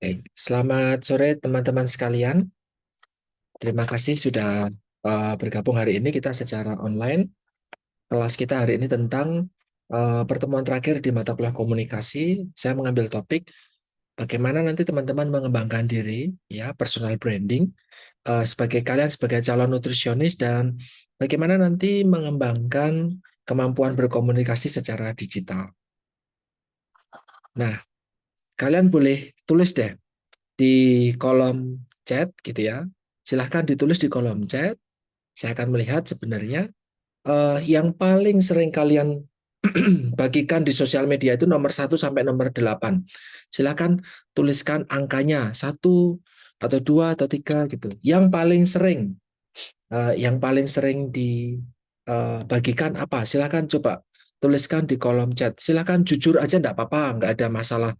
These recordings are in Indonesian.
Baik, selamat sore teman-teman sekalian. Terima kasih sudah bergabung hari ini kita secara online. Kelas kita hari ini tentang pertemuan terakhir di mata kuliah komunikasi. Saya mengambil topik bagaimana nanti teman-teman mengembangkan diri, ya, personal branding sebagai kalian sebagai calon nutrisionis dan bagaimana nanti mengembangkan kemampuan berkomunikasi secara digital. Nah, kalian boleh tulis deh di kolom chat gitu ya. Silahkan ditulis di kolom chat. Saya akan melihat sebenarnya yang paling sering kalian bagikan di sosial media itu nomor 1 sampai nomor 8. Silahkan tuliskan angkanya 1 atau 2 atau 3 gitu. Yang paling sering dibagikan apa? Silahkan coba tuliskan di kolom chat. Silahkan jujur aja enggak apa-apa, nggak ada masalah.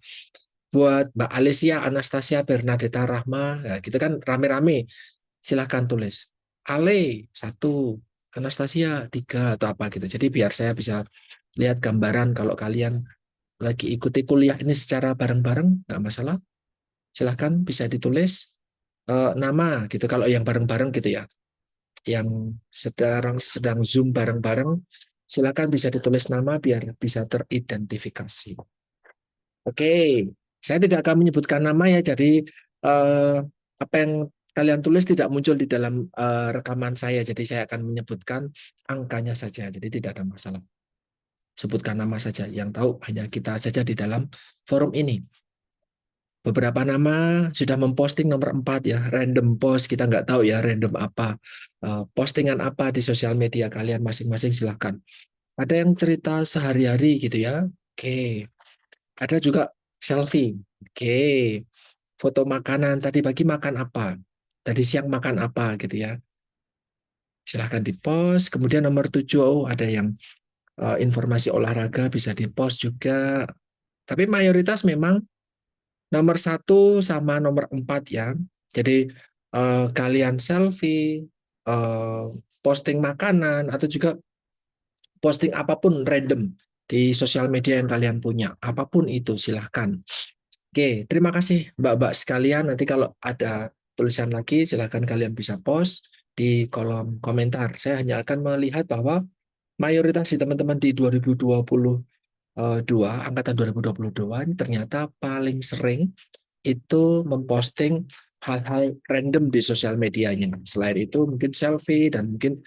Buat Mbak Alicia, Anastasia, Bernadetta, Rahma, ya, gitu kan rame-rame. Silahkan tulis. Ale 1, Anastasia 3 atau apa gitu. Jadi biar saya bisa lihat gambaran kalau kalian lagi ikuti kuliah ini secara bareng-bareng, nggak masalah. Silahkan bisa ditulis nama gitu. Kalau yang bareng-bareng gitu ya, yang sedang sedang Zoom bareng-bareng, silahkan bisa ditulis nama biar bisa teridentifikasi. Oke, saya tidak akan menyebutkan nama ya, jadi apa yang kalian tulis tidak muncul di dalam rekaman saya, jadi saya akan menyebutkan angkanya saja, jadi tidak ada masalah. Sebutkan nama saja, yang tahu hanya kita saja di dalam forum ini. Beberapa nama sudah memposting nomor 4 ya, random post, kita nggak tahu ya random apa. Postingan apa di sosial media kalian masing-masing silahkan. Ada yang cerita sehari-hari gitu ya, oke. Ada juga selfie. Oke. Foto makanan. Tadi pagi makan apa? Tadi siang makan apa gitu ya. Silahkan di-post. Kemudian nomor 7, ada yang informasi olahraga bisa di-post juga. Tapi mayoritas memang nomor 1 sama nomor 4 ya. Jadi kalian selfie, eh, posting makanan, atau juga posting apapun random di sosial media yang kalian punya. Apapun itu silahkan. Oke, terima kasih Mbak-mbak sekalian. Nanti kalau ada tulisan lagi, silahkan kalian bisa post di kolom komentar. Saya hanya akan melihat bahwa mayoritas di teman-teman di 2022, angkatan 2022 ini ternyata paling sering itu memposting hal-hal random di sosial medianya. Selain itu mungkin selfie dan mungkin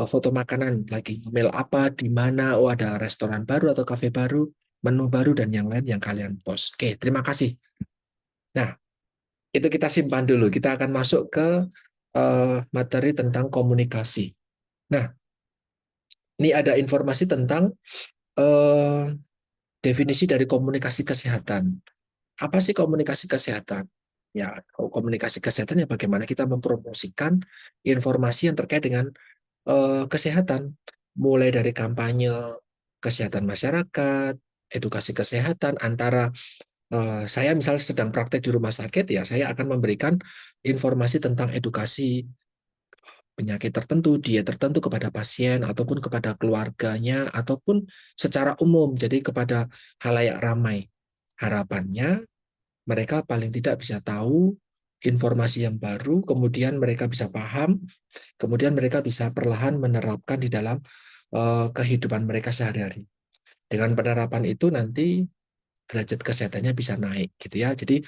foto makanan, lagi email apa, di mana, oh ada restoran baru atau kafe baru, menu baru dan yang lain yang kalian post. Oke, terima kasih. Nah, itu kita simpan dulu. Kita akan masuk ke materi tentang komunikasi. Nah, ini ada informasi tentang eh, definisi dari komunikasi kesehatan. Apa sih komunikasi kesehatan? Ya, komunikasi kesehatan ya bagaimana kita mempromosikan informasi yang terkait dengan kesehatan, mulai dari kampanye kesehatan masyarakat, edukasi kesehatan antara saya misalnya sedang praktek di rumah sakit ya, saya akan memberikan informasi tentang edukasi penyakit tertentu, diet tertentu kepada pasien ataupun kepada keluarganya ataupun secara umum, jadi kepada halayak ramai. Harapannya mereka paling tidak bisa tahu informasi yang baru, kemudian mereka bisa paham, kemudian mereka bisa perlahan menerapkan di dalam kehidupan mereka sehari-hari. Dengan penerapan itu nanti derajat kesehatannya bisa naik gitu ya. Jadi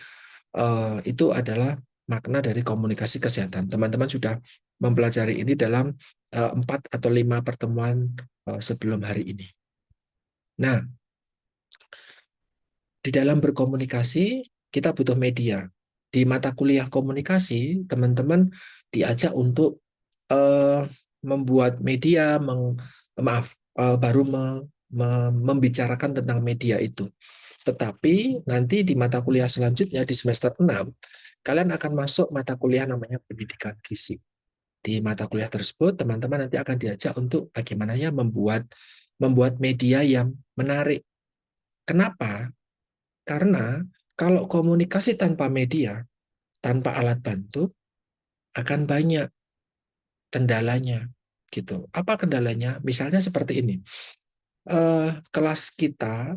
itu adalah makna dari komunikasi kesehatan. Teman-teman sudah mempelajari ini dalam 4 atau 5 pertemuan sebelum hari ini. Nah, di dalam berkomunikasi kita butuh media. Di mata kuliah komunikasi, teman-teman diajak untuk eh, membuat media, maaf, baru membicarakan tentang media itu. Tetapi nanti di mata kuliah selanjutnya di semester 6, kalian akan masuk mata kuliah namanya pendidikan gizi. Di mata kuliah tersebut, teman-teman nanti akan diajak untuk bagaimana ya membuat media yang menarik. Kenapa? Karena kalau komunikasi tanpa media, tanpa alat bantu, akan banyak kendalanya. Gitu. Apa kendalanya? Misalnya seperti ini. Kelas kita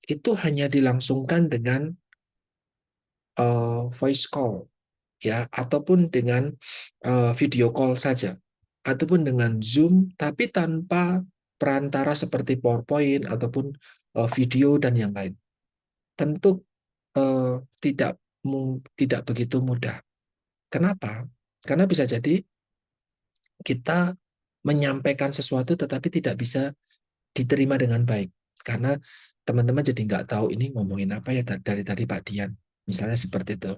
itu hanya dilangsungkan dengan voice call ya, ataupun dengan video call saja, ataupun dengan Zoom, tapi tanpa perantara seperti PowerPoint ataupun video dan yang lain. Tentu tidak begitu mudah. Kenapa? Karena bisa jadi kita menyampaikan sesuatu tetapi tidak bisa diterima dengan baik. Karena teman-teman jadi nggak tahu ini ngomongin apa ya dari tadi Pak Dian. Misalnya seperti itu.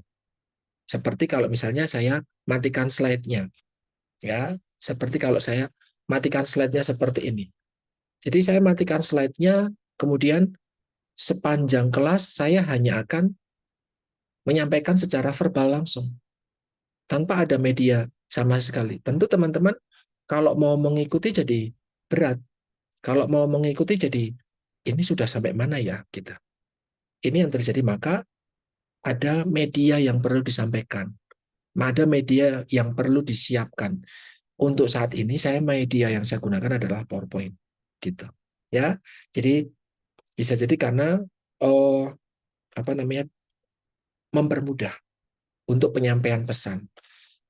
Seperti kalau misalnya saya matikan slide-nya. Ya, seperti kalau saya matikan slide-nya seperti ini. Jadi saya matikan slide-nya, kemudian sepanjang kelas saya hanya akan menyampaikan secara verbal langsung. Tanpa ada media sama sekali. Tentu teman-teman kalau mau mengikuti jadi berat. Kalau mau mengikuti jadi ini sudah sampai mana ya kita. Ini yang terjadi, maka ada media yang perlu disampaikan. Ada media yang perlu disiapkan. Untuk saat ini saya media yang saya gunakan adalah PowerPoint gitu. Ya. Jadi bisa jadi karena oh apa namanya mempermudah untuk penyampaian pesan.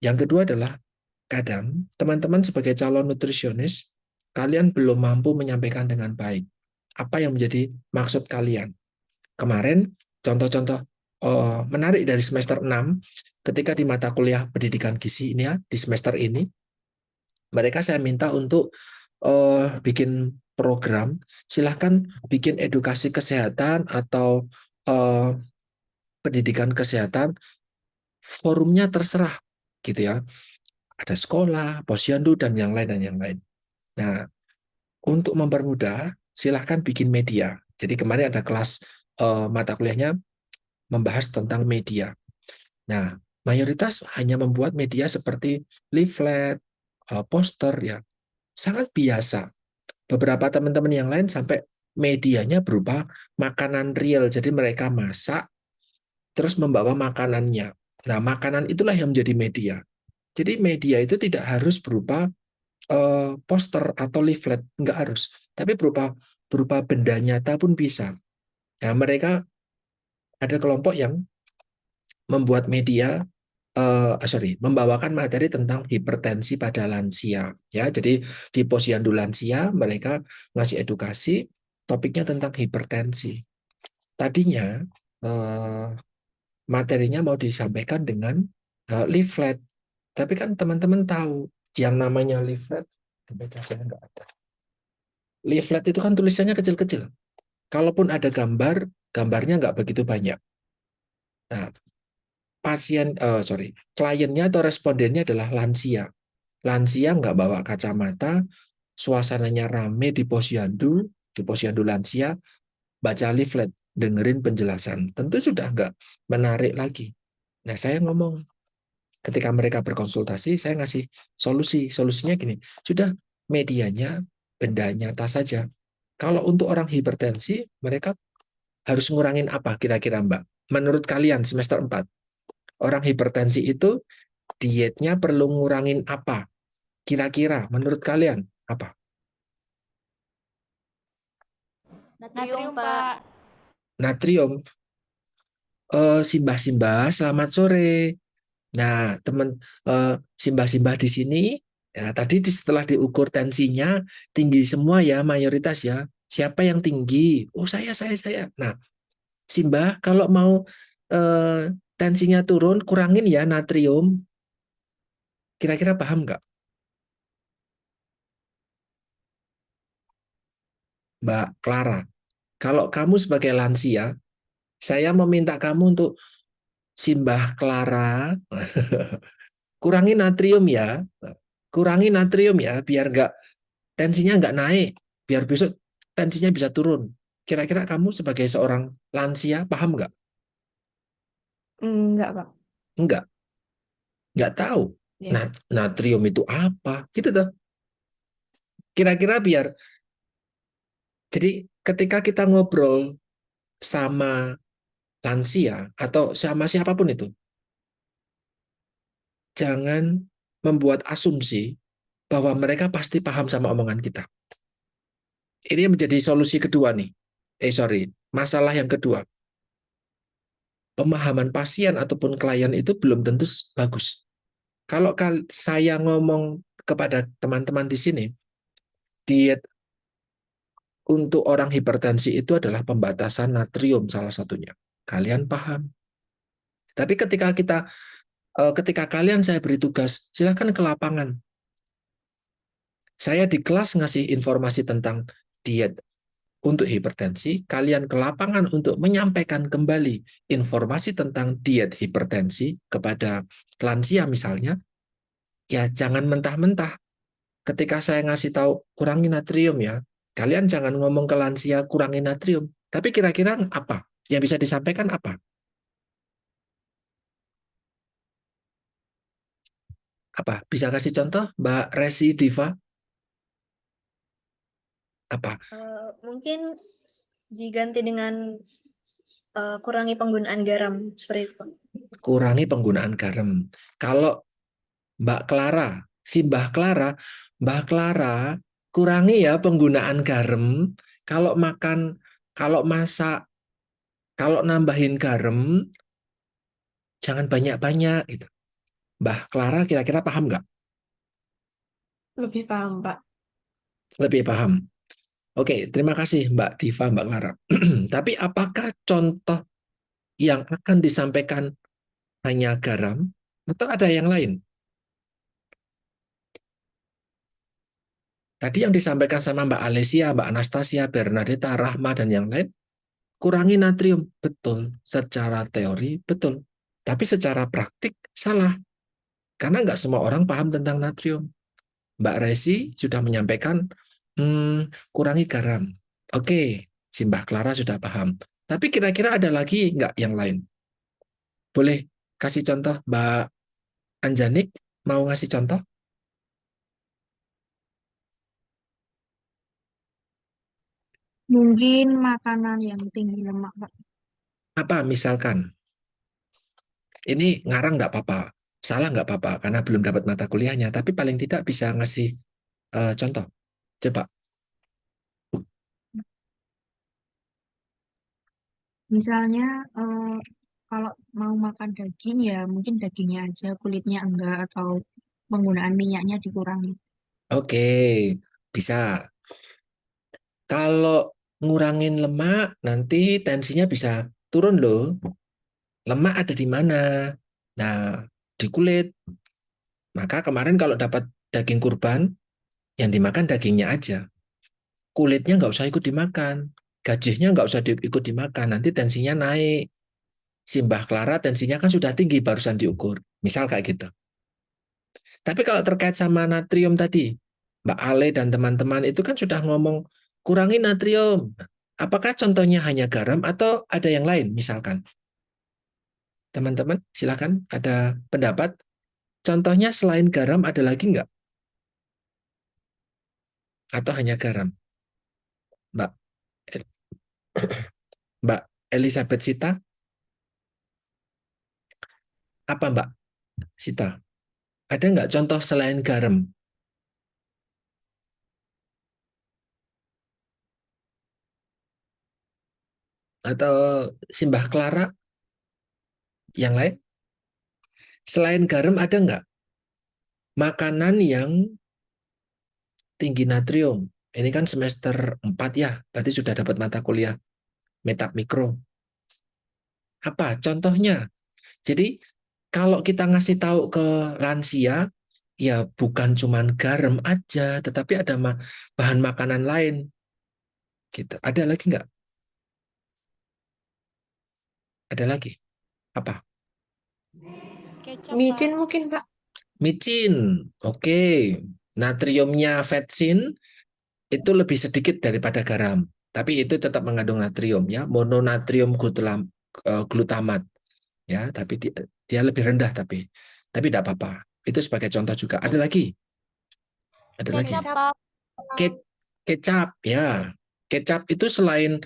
Yang kedua adalah kadang teman-teman sebagai calon nutrisionis, kalian belum mampu menyampaikan dengan baik apa yang menjadi maksud kalian. Kemarin, contoh-contoh menarik dari semester 6, ketika di mata kuliah pendidikan gizi ini ya, di semester ini, mereka saya minta untuk bikin program, silahkan bikin edukasi kesehatan atau eh, pendidikan kesehatan, forumnya terserah gitu ya. Ada sekolah, posyandu, dan yang lain dan yang lain. Nah, untuk mempermudah, silahkan bikin media. Jadi kemarin ada kelas mata kuliahnya membahas tentang media. Nah, mayoritas hanya membuat media seperti leaflet, poster ya, sangat biasa. Beberapa teman-teman yang lain sampai medianya berupa makanan real. Jadi mereka masak, terus membawa makanannya. Nah, makanan itulah yang menjadi media. Jadi media itu tidak harus berupa poster atau leaflet, nggak harus. Tapi berupa berupa benda nyata pun bisa. Nah, mereka ada kelompok yang membuat media membawakan materi tentang hipertensi pada lansia. Ya, jadi di posyandu lansia mereka ngasih edukasi, topiknya tentang hipertensi. Tadinya eh, materinya mau disampaikan dengan leaflet, tapi kan teman-teman tahu yang namanya leaflet, saya nggak ada. Leaflet itu kan tulisannya kecil-kecil. Kalaupun ada gambar, gambarnya nggak begitu banyak. Nah, kliennya atau respondennya adalah lansia. Lansia nggak bawa kacamata, suasananya rame di posyandu lansia, baca leaflet, dengerin penjelasan. Tentu sudah nggak menarik lagi. Nah, saya ngomong, ketika mereka berkonsultasi, saya ngasih solusi. Solusinya gini, sudah medianya benda nyata saja. Kalau untuk orang hipertensi, mereka harus ngurangin apa kira-kira Mbak? Menurut kalian semester 4, orang hipertensi itu dietnya perlu ngurangin apa? Kira-kira menurut kalian apa? Natrium, Pak. Natrium. Simbah-simbah, selamat sore. Nah, teman simbah-simbah di sini, ya, tadi setelah diukur tensinya tinggi semua ya, mayoritas ya. Siapa yang tinggi? Oh, saya. Nah, simbah kalau mau tensinya turun, kurangin ya natrium. Kira-kira paham nggak, Mbak Clara? Kalau kamu sebagai lansia, saya meminta kamu untuk Simbah Clara, kurangi natrium ya, kurangi natrium ya, biar nggak tensinya nggak naik, biar besok tensinya bisa turun. Kira-kira kamu sebagai seorang lansia paham nggak? Enggak, Pak. Nggak tahu. Ya. Natrium itu apa? Gitu tuh. Kira-kira biar. Jadi ketika kita ngobrol sama lansia atau sama siapapun itu, jangan membuat asumsi bahwa mereka pasti paham sama omongan kita. Ini menjadi solusi kedua nih. Masalah yang kedua. pemahaman pasien ataupun klien itu belum tentu bagus. Kalau saya ngomong kepada teman-teman di sini, diet untuk orang hipertensi itu adalah pembatasan natrium salah satunya. Kalian paham? Tapi ketika kalian saya beri tugas, silakan ke lapangan. Saya di kelas ngasih informasi tentang diet untuk hipertensi, kalian ke lapangan untuk menyampaikan kembali informasi tentang diet hipertensi kepada lansia misalnya, ya jangan mentah-mentah. Ketika saya ngasih tahu kurangi natrium ya, kalian jangan ngomong ke lansia kurangi natrium. Tapi kira-kira apa? Yang bisa disampaikan apa? Apa? Bisa kasih contoh, Mbak Resi Diva? Apa? Mungkin diganti dengan kurangi penggunaan garam seperti itu. Kurangi penggunaan garam. Kalau Mbak Clara, si Mbak Clara kurangi ya penggunaan garam. Kalau makan, kalau masak, kalau nambahin garam, jangan banyak-banyak gitu. Mbak Clara kira-kira paham nggak? Lebih paham, Pak. Lebih paham. Oke, terima kasih Mbak Diva, Mbak Clara. Tapi apakah contoh yang akan disampaikan hanya garam atau ada yang lain? Tadi yang disampaikan sama Mbak Alesia, Mbak Anastasia, Bernadetta, Rahma, dan yang lain, kurangi natrium. Betul. Secara teori, betul. Tapi secara praktik, salah. Karena nggak semua orang paham tentang natrium. Mbak Resi sudah menyampaikan, kurangi garam. Oke, si Mbak Clara sudah paham. Tapi kira-kira ada lagi nggak yang lain? Boleh kasih contoh, Mbak Anjanik? Mau ngasih contoh? Mungkin makanan yang tinggi lemak, Pak. Apa misalkan? Ini ngarang nggak apa-apa. Salah nggak apa-apa, karena belum dapat mata kuliahnya. Tapi paling tidak bisa ngasih contoh. Coba. Misalnya kalau mau makan daging ya mungkin dagingnya aja, kulitnya enggak atau penggunaan minyaknya dikurangi. Oke, bisa. Kalau ngurangin lemak, nanti tensinya bisa turun loh. Lemak ada di mana? Nah, di kulit. Maka kemarin kalau dapat daging kurban, yang dimakan dagingnya aja. Kulitnya nggak usah ikut dimakan. Gajihnya nggak usah ikut dimakan. Nanti tensinya naik. Simbah Clara tensinya kan sudah tinggi barusan diukur. Misal kayak gitu. Tapi kalau terkait sama natrium tadi, Mbak Ale dan teman-teman itu kan sudah ngomong kurangi natrium. Apakah contohnya hanya garam atau ada yang lain misalkan? Teman-teman, silakan ada pendapat. Contohnya selain garam ada lagi nggak? Atau hanya garam? Mbak Mbak Elizabeth Sita, apa Mbak Sita? Ada nggak contoh selain garam? Atau Simbah Clara yang lain? Selain garam ada nggak makanan yang tinggi natrium? Ini kan semester 4 ya, berarti sudah dapat mata kuliah metap mikro. Apa contohnya? Jadi kalau kita ngasih tahu ke lansia, ya bukan cuman garam aja, tetapi ada bahan makanan lain. Gitu. Ada lagi nggak? Ada lagi? Apa? Kecap, micin Pak. Mungkin, Pak. Micin. Oke. Natriumnya vetsin itu lebih sedikit daripada garam. Tapi itu tetap mengandung natrium ya, mononatrium glutamat ya, tapi dia lebih rendah tapi tidak apa-apa. Itu sebagai contoh juga. Ada lagi? Ada lagi? Kecap. Kecap ya. Kecap itu selain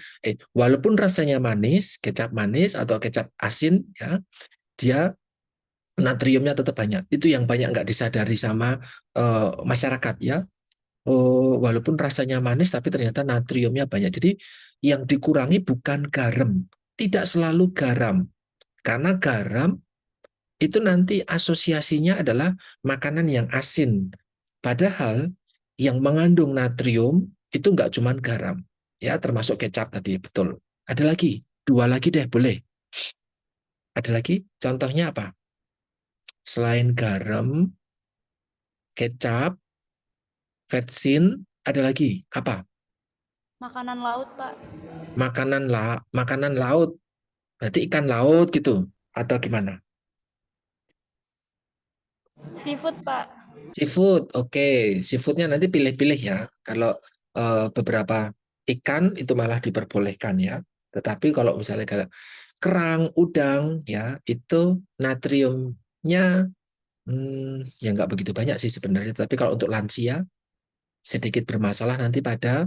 walaupun rasanya manis, kecap manis atau kecap asin ya, dia natriumnya tetap banyak. Itu yang banyak nggak disadari sama masyarakat ya. Oh, walaupun rasanya manis tapi ternyata natriumnya banyak. Jadi yang dikurangi bukan garam, tidak selalu garam. Karena garam itu nanti asosiasinya adalah makanan yang asin. Padahal yang mengandung natrium itu nggak cuma garam. Ya, termasuk kecap tadi, betul. Ada lagi, dua lagi deh, boleh. Ada lagi, contohnya apa? Selain garam, kecap, vetsin, ada lagi apa? Makanan laut, Pak. Makanan laut, berarti ikan laut gitu, atau gimana? Seafood, Pak. Seafood, oke. Seafoodnya nanti pilih-pilih ya. Kalau beberapa ikan itu malah diperbolehkan ya. Tetapi kalau misalnya kayak kerang, udang ya, itu natriumnya ya nggak begitu banyak sih sebenarnya. Tapi kalau untuk lansia sedikit bermasalah nanti pada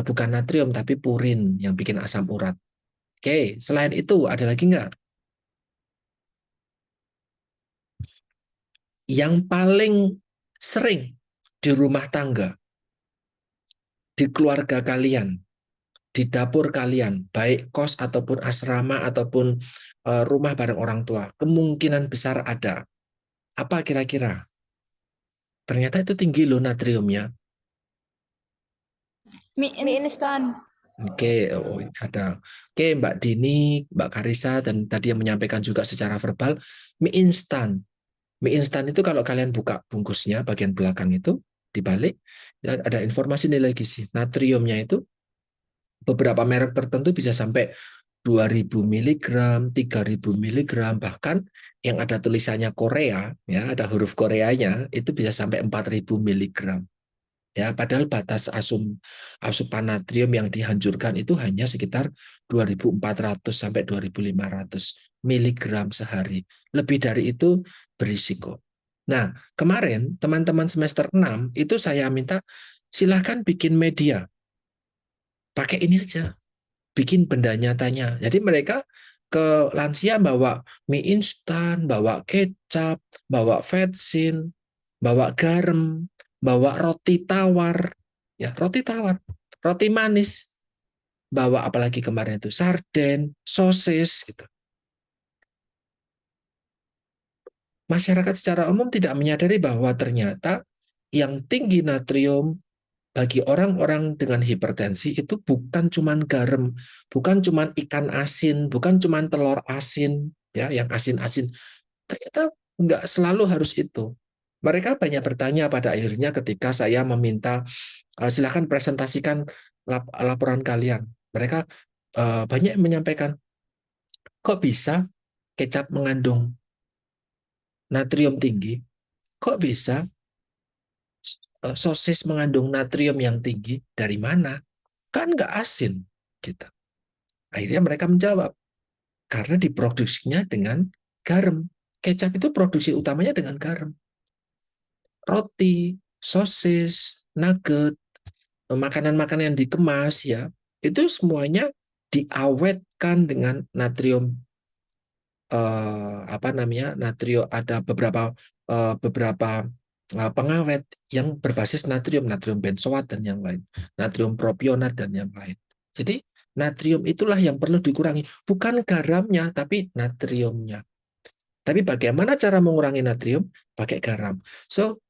bukan natrium tapi purin yang bikin asam urat. Oke, selain itu ada lagi nggak? Yang paling sering di rumah tangga, di keluarga kalian, di dapur kalian, baik kos ataupun asrama ataupun rumah bareng orang tua, kemungkinan besar ada. Apa kira-kira? Ternyata itu tinggi loh natriumnya. Mie instan. Oke, oh, ada. Oke, Mbak Dini, Mbak Karisa, dan tadi yang menyampaikan juga secara verbal, mie instan. Mie instan itu kalau kalian buka bungkusnya, bagian belakang itu, dibalik, ada informasi nilai gizi. Natriumnya itu beberapa merek tertentu bisa sampai 2000 miligram, 3000 miligram, bahkan yang ada tulisannya Korea, ya ada huruf Koreanya, itu bisa sampai 4000 miligram. Ya, padahal batas asupan natrium yang dihancurkan itu hanya sekitar 2400 sampai 2500 miligram sehari. Lebih dari itu berisiko. Nah, kemarin teman-teman semester 6 itu saya minta silahkan bikin media. Pakai ini aja, bikin benda nyatanya. Jadi mereka ke lansia bawa mie instan, bawa kecap, bawa vetsin, bawa garam, bawa roti tawar, ya roti tawar, roti manis, bawa apalagi kemarin itu sarden, sosis, gitu. Masyarakat secara umum tidak menyadari bahwa ternyata yang tinggi natrium bagi orang-orang dengan hipertensi itu bukan cuman garam, bukan cuman ikan asin, bukan cuman telur asin, ya, yang asin-asin. Ternyata nggak selalu harus itu. Mereka banyak bertanya pada akhirnya ketika saya meminta silakan presentasikan laporan kalian. Mereka banyak yang menyampaikan, kok bisa kecap mengandung natrium tinggi? Kok bisa sosis mengandung natrium yang tinggi? Dari mana? Kan nggak asin. Gitu. Akhirnya mereka menjawab, karena diproduksinya dengan garam. Kecap itu produksi utamanya dengan garam. Roti, sosis, nugget, makanan-makanan yang dikemas ya, itu semuanya diawetkan dengan natrium apa namanya? Natrium ada beberapa pengawet yang berbasis natrium, natrium benzoat dan yang lain, natrium propionat dan yang lain. Jadi natrium itulah yang perlu dikurangi, bukan garamnya tapi natriumnya. Tapi bagaimana cara mengurangi natrium? Pakai garam. So,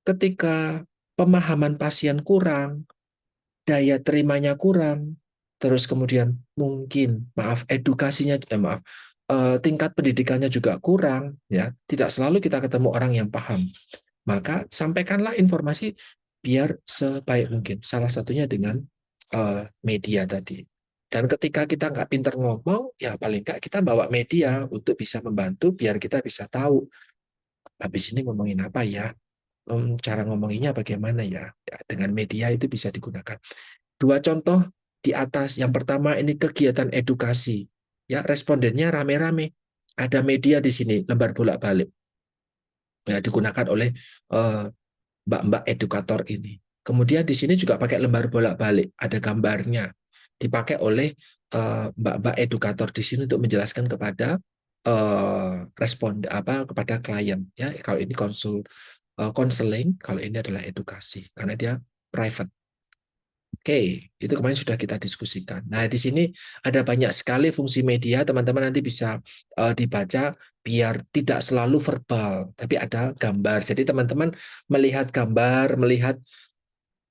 ketika pemahaman pasien kurang, daya terimanya kurang, terus kemudian mungkin edukasinya tingkat pendidikannya juga kurang ya, tidak selalu kita ketemu orang yang paham. Maka sampaikanlah informasi biar sebaik mungkin. Salah satunya dengan media tadi. Dan ketika kita nggak pinter ngomong, ya paling nggak kita bawa media untuk bisa membantu biar kita bisa tahu habis ini ngomongin apa ya, cara ngomonginnya bagaimana ya. Ya, dengan media itu bisa digunakan. Dua contoh di atas. Yang pertama ini kegiatan edukasi. Ya, respondennya rame-rame. Ada media di sini, lembar bolak-balik. Ya, digunakan oleh mbak-mbak edukator ini. Kemudian di sini juga pakai lembar bolak-balik, ada gambarnya. Dipakai oleh mbak-mbak edukator di sini untuk menjelaskan kepada respon apa kepada klien. Ya, kalau ini konseling, kalau ini adalah edukasi karena dia private. Oke, itu kemarin sudah kita diskusikan. Nah, di sini ada banyak sekali fungsi media, teman-teman nanti bisa dibaca biar tidak selalu verbal, tapi ada gambar. Jadi teman-teman melihat gambar, melihat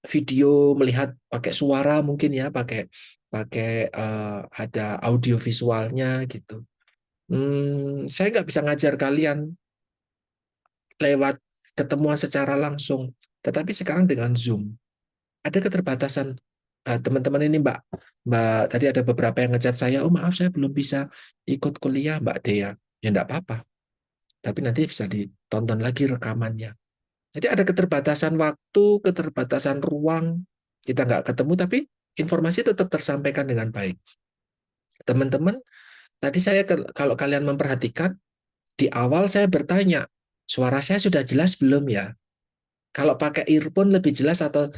video, melihat pakai suara mungkin ya, pakai pakai ada audio visualnya gitu. Saya nggak bisa ngajar kalian lewat ketemuan secara langsung, tetapi sekarang dengan Zoom ada keterbatasan. Teman-teman ini Mbak tadi ada beberapa yang ngechat saya, oh maaf saya belum bisa ikut kuliah Mbak Dea. Ya enggak apa-apa, tapi nanti bisa ditonton lagi rekamannya. Jadi ada keterbatasan waktu, keterbatasan ruang, kita nggak ketemu tapi informasi tetap tersampaikan dengan baik. Teman-teman, tadi saya kalau kalian memperhatikan, di awal saya bertanya, suara saya sudah jelas belum ya? Kalau pakai earphone lebih jelas atau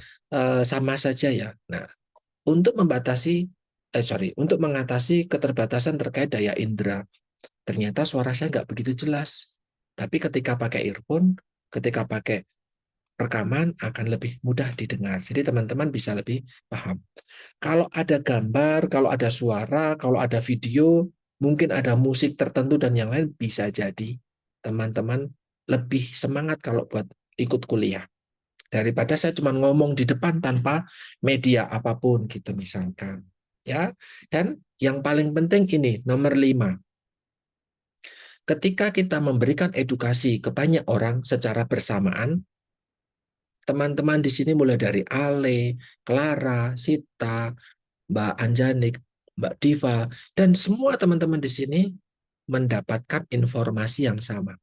sama saja ya? Nah, untuk untuk mengatasi keterbatasan terkait daya indera, ternyata suara saya nggak begitu jelas. Tapi ketika pakai earphone, ketika pakai rekaman akan lebih mudah didengar. Jadi teman-teman bisa lebih paham. Kalau ada gambar, kalau ada suara, kalau ada video, mungkin ada musik tertentu dan yang lain, bisa jadi teman-teman lebih semangat kalau buat ikut kuliah daripada saya cuma ngomong di depan tanpa media apapun gitu misalkan. Ya. Dan yang paling penting ini nomor 5. Ketika kita memberikan edukasi ke banyak orang secara bersamaan, teman-teman di sini mulai dari Ale, Clara, Sita, Mbak Anjanik, Mbak Diva, dan semua teman-teman di sini mendapatkan informasi yang sama,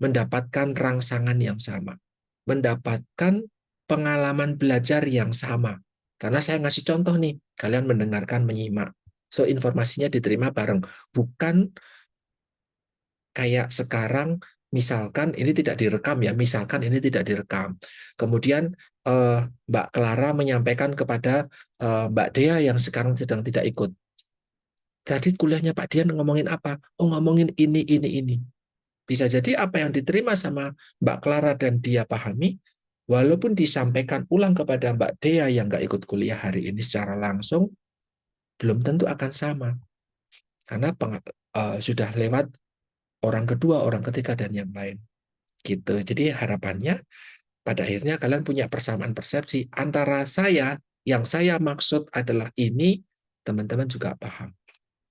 mendapatkan rangsangan yang sama, mendapatkan pengalaman belajar yang sama. Karena saya ngasih contoh nih, kalian mendengarkan, menyimak. So, informasinya diterima bareng. Bukan kayak sekarang, misalkan ini tidak direkam ya, misalkan ini tidak direkam. Kemudian Mbak Clara menyampaikan kepada Mbak Dea yang sekarang sedang tidak ikut. Tadi kuliahnya Pak Dian ngomongin apa? Oh, ngomongin ini. Bisa jadi apa yang diterima sama Mbak Clara dan dia pahami, walaupun disampaikan ulang kepada Mbak Dea yang nggak ikut kuliah hari ini secara langsung, belum tentu akan sama. Karena sudah lewat orang kedua, orang ketiga, dan yang lain. Gitu. Jadi harapannya pada akhirnya kalian punya persamaan persepsi antara saya, yang saya maksud adalah ini, teman-teman juga paham.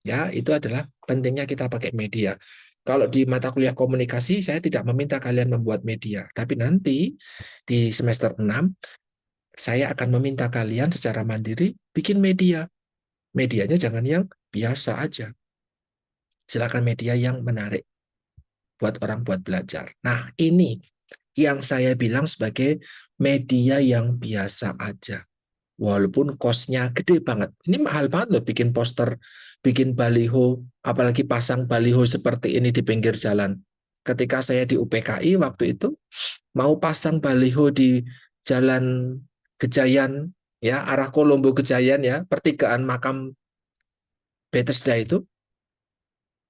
Ya, itu adalah pentingnya kita pakai media. Kalau di mata kuliah komunikasi, saya tidak meminta kalian membuat media. Tapi nanti di semester 6, saya akan meminta kalian secara mandiri bikin media. Medianya jangan yang biasa aja. Silakan media yang menarik buat orang buat belajar. Nah, ini yang saya bilang sebagai media yang biasa aja. Walaupun cost-nya gede banget. Ini mahal banget loh bikin poster, bikin baliho, apalagi pasang baliho seperti ini di pinggir jalan. Ketika saya di UPKI waktu itu, mau pasang baliho di Jalan Gejayan, ya arah Kolombo Gejayan ya, pertigaan makam Bethesda itu,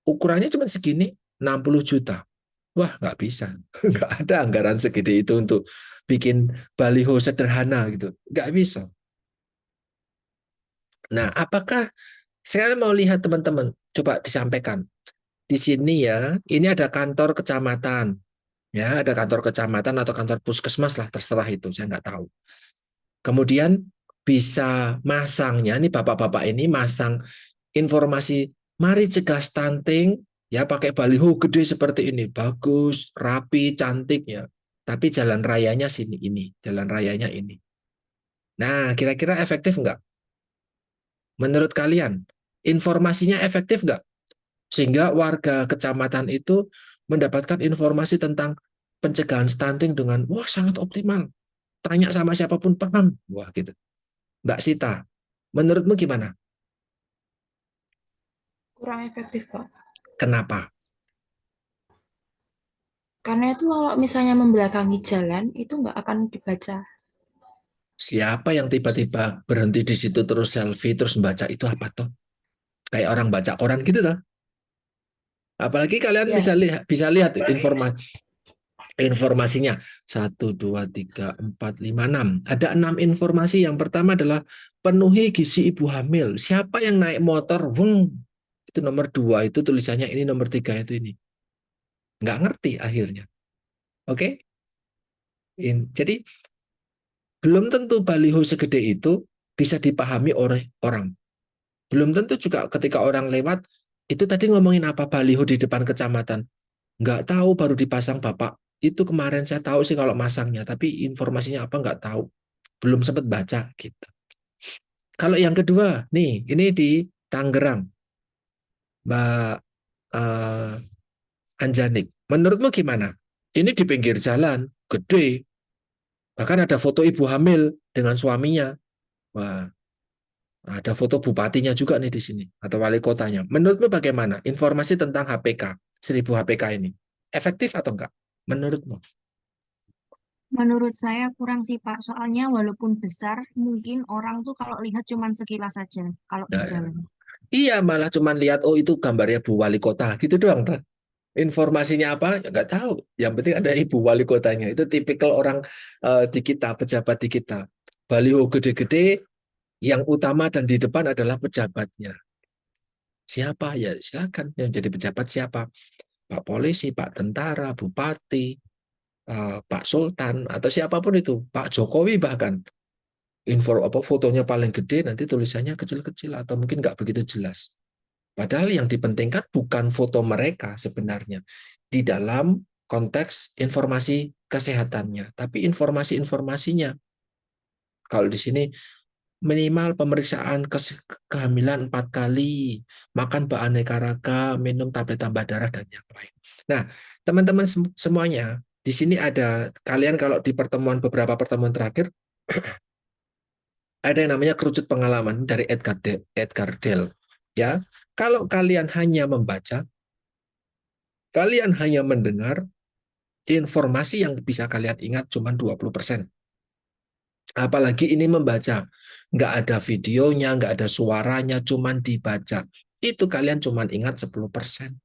ukurannya cuma segini, 60 juta. Wah, nggak bisa. Nggak ada anggaran segede itu untuk bikin baliho sederhana gitu. Nggak bisa. Nah, apakah saya mau lihat teman-teman, coba disampaikan. Di sini ya, ini ada kantor kecamatan. Ya, ada kantor kecamatan atau kantor puskesmas lah, terserah itu, saya nggak tahu. Kemudian bisa masangnya, ini bapak-bapak ini masang informasi, mari cegah stunting, ya pakai baliho gede seperti ini, bagus, rapi, cantik ya. Tapi jalan rayanya sini ini, jalan rayanya ini. Nah, kira-kira efektif nggak? Menurut kalian, informasinya efektif nggak? Sehingga warga kecamatan itu mendapatkan informasi tentang pencegahan stunting dengan, wah sangat optimal. Tanya sama siapapun paham. Wah gitu. Mbak Sita, menurutmu gimana? Kurang efektif, Pak. Kenapa? Karena itu kalau misalnya membelakangi jalan, itu nggak akan dibaca. Siapa yang tiba-tiba berhenti di situ terus selfie, terus membaca itu apa toh? Kayak orang baca koran gitu toh. Apalagi kalian Ya, bisa lihat informasi. Informasinya 1, 2, 3, 4, 5, 6. Ada 6 informasi. Yang pertama adalah penuhi gizi ibu hamil. Siapa yang naik motor? Weng. Itu nomor 2. Itu tulisannya ini, nomor 3 itu ini. Nggak ngerti akhirnya. Oke? Jadi belum tentu baliho segede itu bisa dipahami oleh orang. Belum tentu juga ketika orang lewat, itu tadi ngomongin apa baliho di depan kecamatan. Nggak tahu, baru dipasang Bapak. Itu kemarin saya tahu sih kalau masangnya, tapi informasinya apa nggak tahu. Belum sempat baca gitu. Kalau yang kedua, nih, ini di Tangerang, Mbak eh, Anjanik. Menurutmu gimana? Ini di pinggir jalan, gede. Bahkan ada foto ibu hamil dengan suaminya. Wah, ada foto bupatinya juga nih di sini, atau wali kotanya. Menurutmu bagaimana informasi tentang HPK, 1000 HPK ini? Efektif atau enggak? Menurutmu? Menurut saya kurang sih Pak, soalnya walaupun besar, mungkin orang tuh kalau lihat cuman sekilas saja kalau di Nah, jalan. iya, malah cuman lihat, oh itu gambarnya Bu Wali Kota, gitu doang. Tuh. Informasinya apa? Ya nggak tahu. Yang penting ada Ibu Wali Kotanya. Itu tipikal orang di kita, pejabat di kita. Baliho gede-gede, yang utama dan di depan adalah pejabatnya. Siapa? Ya silakan. Yang jadi pejabat siapa? Pak polisi, Pak tentara, bupati, Pak Sultan, atau siapapun itu. Pak Jokowi bahkan. Info apa fotonya paling gede, nanti tulisannya kecil-kecil atau mungkin nggak begitu jelas. Padahal yang dipentingkan bukan foto mereka sebenarnya di dalam konteks informasi kesehatannya, tapi informasi-informasinya. Kalau di sini minimal pemeriksaan kehamilan 4 kali, makan beraneka ragam, minum tablet tambah darah dan yang lain. Nah, teman-teman semuanya, di sini ada kalian kalau di beberapa pertemuan terakhir ada yang namanya kerucut pengalaman dari Edgar Dale. Ya, kalau kalian hanya membaca, kalian hanya mendengar, informasi yang bisa kalian ingat cuma 20%. Apalagi ini membaca. Nggak ada videonya, nggak ada suaranya, cuma dibaca. Itu kalian cuma ingat 10%.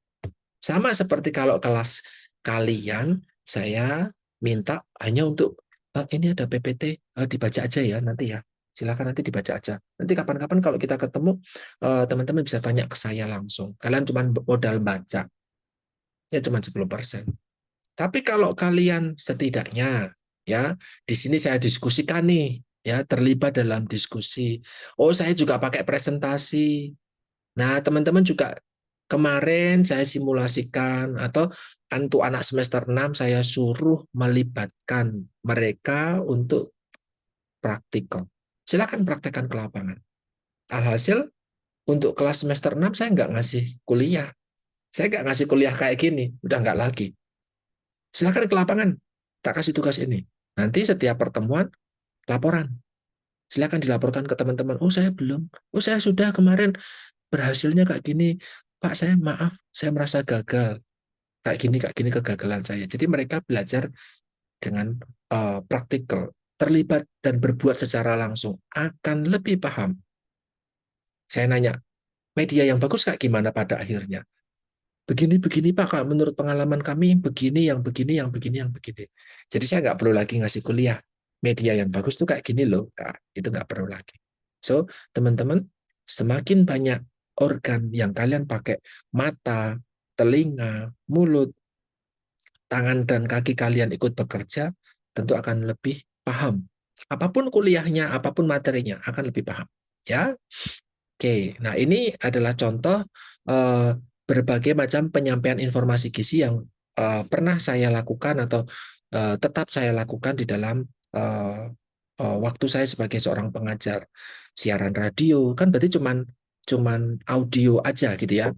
Sama seperti kalau kelas kalian, saya minta hanya untuk, ini ada PPT, dibaca aja ya nanti ya. Silakan nanti dibaca aja. Nanti kapan-kapan kalau kita ketemu, teman-teman bisa tanya ke saya langsung. Kalian cuma modal baca, ya cuma 10%. Tapi kalau kalian setidaknya ya di sini saya diskusikan nih ya terlibat dalam diskusi. Oh, saya juga pakai presentasi. Nah, teman-teman juga kemarin saya simulasikan atau untuk anak semester 6 saya suruh melibatkan mereka untuk praktikal. Silakan praktekkan ke lapangan. Alhasil untuk kelas semester 6 saya nggak ngasih kuliah. Saya nggak ngasih kuliah kayak gini, udah nggak lagi. Silakan ke lapangan, tak kasih tugas ini. Nanti setiap pertemuan, laporan. Silakan dilaporkan ke teman-teman. Oh, saya belum. Oh, saya sudah kemarin berhasilnya kayak gini. Pak, saya maaf, saya merasa gagal. Kayak gini kegagalan saya. Jadi mereka belajar dengan praktikal, terlibat dan berbuat secara langsung. Akan lebih paham. Saya nanya, media yang bagus kayak gimana pada akhirnya? Begini-begini Pak, Kak, menurut pengalaman kami begini, yang begini, yang begini, yang begini. Jadi saya nggak perlu lagi ngasih kuliah. Media yang bagus tuh kayak gini loh. Nah, itu nggak perlu lagi. So, teman-teman, semakin banyak organ yang kalian pakai, mata, telinga, mulut, tangan, dan kaki kalian ikut bekerja, tentu akan lebih paham. Apapun kuliahnya, apapun materinya, akan lebih paham. Ya, oke, nah ini adalah contoh eh, berbagai macam penyampaian informasi gizi yang pernah saya lakukan atau tetap saya lakukan di dalam waktu saya sebagai seorang pengajar siaran radio. Kan berarti cuman audio aja gitu ya.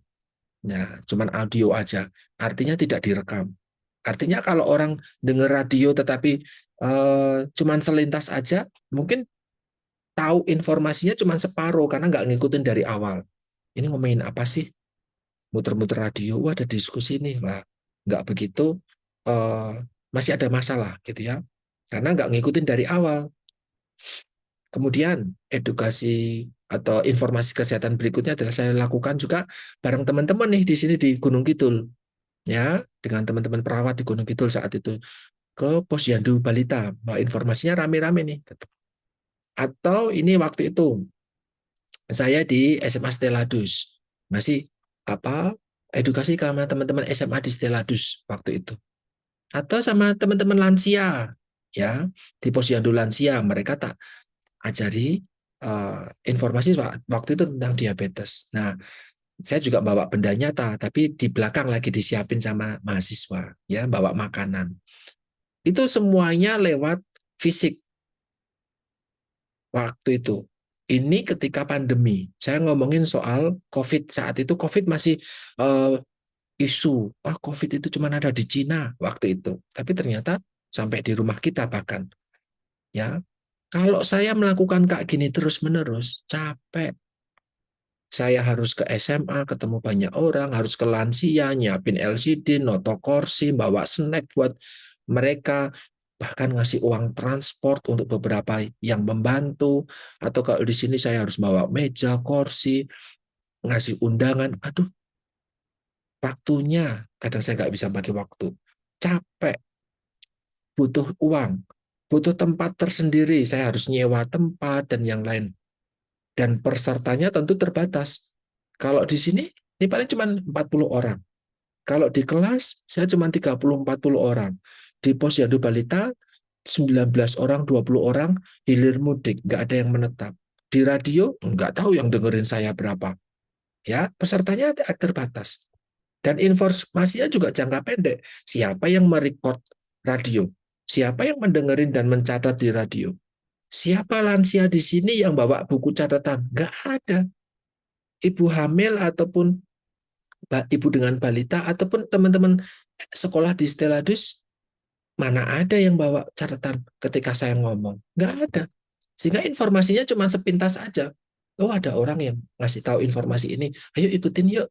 Nah, cuman audio aja. Artinya tidak direkam. Artinya kalau orang dengar radio tetapi cuman selintas aja, mungkin tahu informasinya cuma separuh karena nggak ngikutin dari awal. Ini ngomongin apa sih? Muter-muter radio, wah ada diskusi nih, wah nggak begitu, eh, masih ada masalah gitu ya, karena nggak ngikutin dari awal. Kemudian edukasi atau informasi kesehatan berikutnya adalah saya lakukan juga bareng teman-teman nih di sini di Gunung Kidul. ya dengan teman-teman perawat di Gunung Kidul saat itu ke Posyandu Balita. Wah, informasinya rame-rame nih. Atau ini waktu itu saya di SMA Stella Dus masih apa edukasi sama teman-teman SMA di Stella Dus waktu itu. Atau sama teman-teman lansia ya di Posyandu Lansia mereka tak ajari informasi waktu itu tentang diabetes. Nah, saya juga bawa benda nyata, tapi di belakang lagi disiapin sama mahasiswa, ya bawa makanan. Itu semuanya lewat fisik waktu itu. Ini ketika pandemi. Saya ngomongin soal COVID saat itu. COVID masih uh, isu. COVID itu cuma ada di Cina waktu itu. Tapi ternyata sampai di rumah kita bahkan. Ya, kalau saya melakukan kayak gini terus-menerus, capek. Saya harus ke SMA, ketemu banyak orang, harus ke lansia, nyiapin LCD, noto kursi, bawa snack buat mereka, bahkan ngasih uang transport untuk beberapa yang membantu, atau kalau di sini saya harus bawa meja, kursi, ngasih undangan, aduh, waktunya, kadang saya nggak bisa bagi waktu, capek, butuh uang, butuh tempat tersendiri, saya harus nyewa tempat, dan yang lain. Dan pesertanya tentu terbatas. Kalau di sini, ini paling cuma 40 orang. Kalau di kelas, saya cuma 30-40 orang. Di Posyandu Balita, 19 orang, 20 orang, hilir mudik, nggak ada yang menetap. Di radio, nggak tahu yang dengerin saya berapa. Ya, pesertanya terbatas. Dan informasinya juga jangka pendek. Siapa yang merekod radio? Siapa yang mendengerin dan mencatat di radio? Siapa lansia di sini yang bawa buku catatan? Nggak ada. Ibu hamil ataupun ibu dengan balita ataupun teman-teman sekolah di Steladus, mana ada yang bawa catatan ketika saya ngomong? Nggak ada. Sehingga informasinya cuma sepintas aja. Oh, ada orang yang ngasih tahu informasi ini. Ayo ikutin yuk.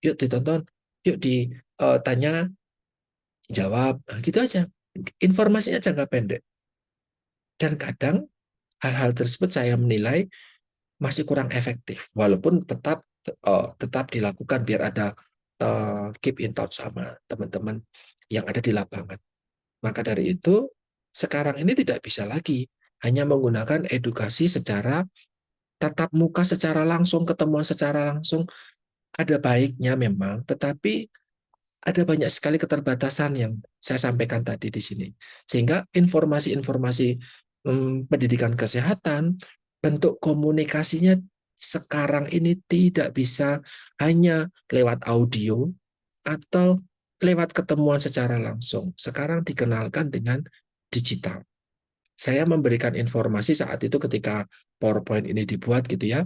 Yuk ditonton. Yuk ditanya, jawab. Nah, gitu aja. Informasinya jangka pendek. Dan kadang hal-hal tersebut saya menilai masih kurang efektif, walaupun tetap dilakukan biar ada keep in touch sama teman-teman yang ada di lapangan. Maka dari itu sekarang ini tidak bisa lagi hanya menggunakan edukasi secara tatap muka, secara langsung, ketemuan secara langsung. Ada baiknya memang, tetapi ada banyak sekali keterbatasan yang saya sampaikan tadi di sini. Sehingga informasi-informasi pendidikan kesehatan, bentuk komunikasinya sekarang ini tidak bisa hanya lewat audio atau lewat ketemuan secara langsung. Sekarang dikenalkan dengan digital. Saya memberikan informasi saat itu ketika PowerPoint ini dibuat gitu ya.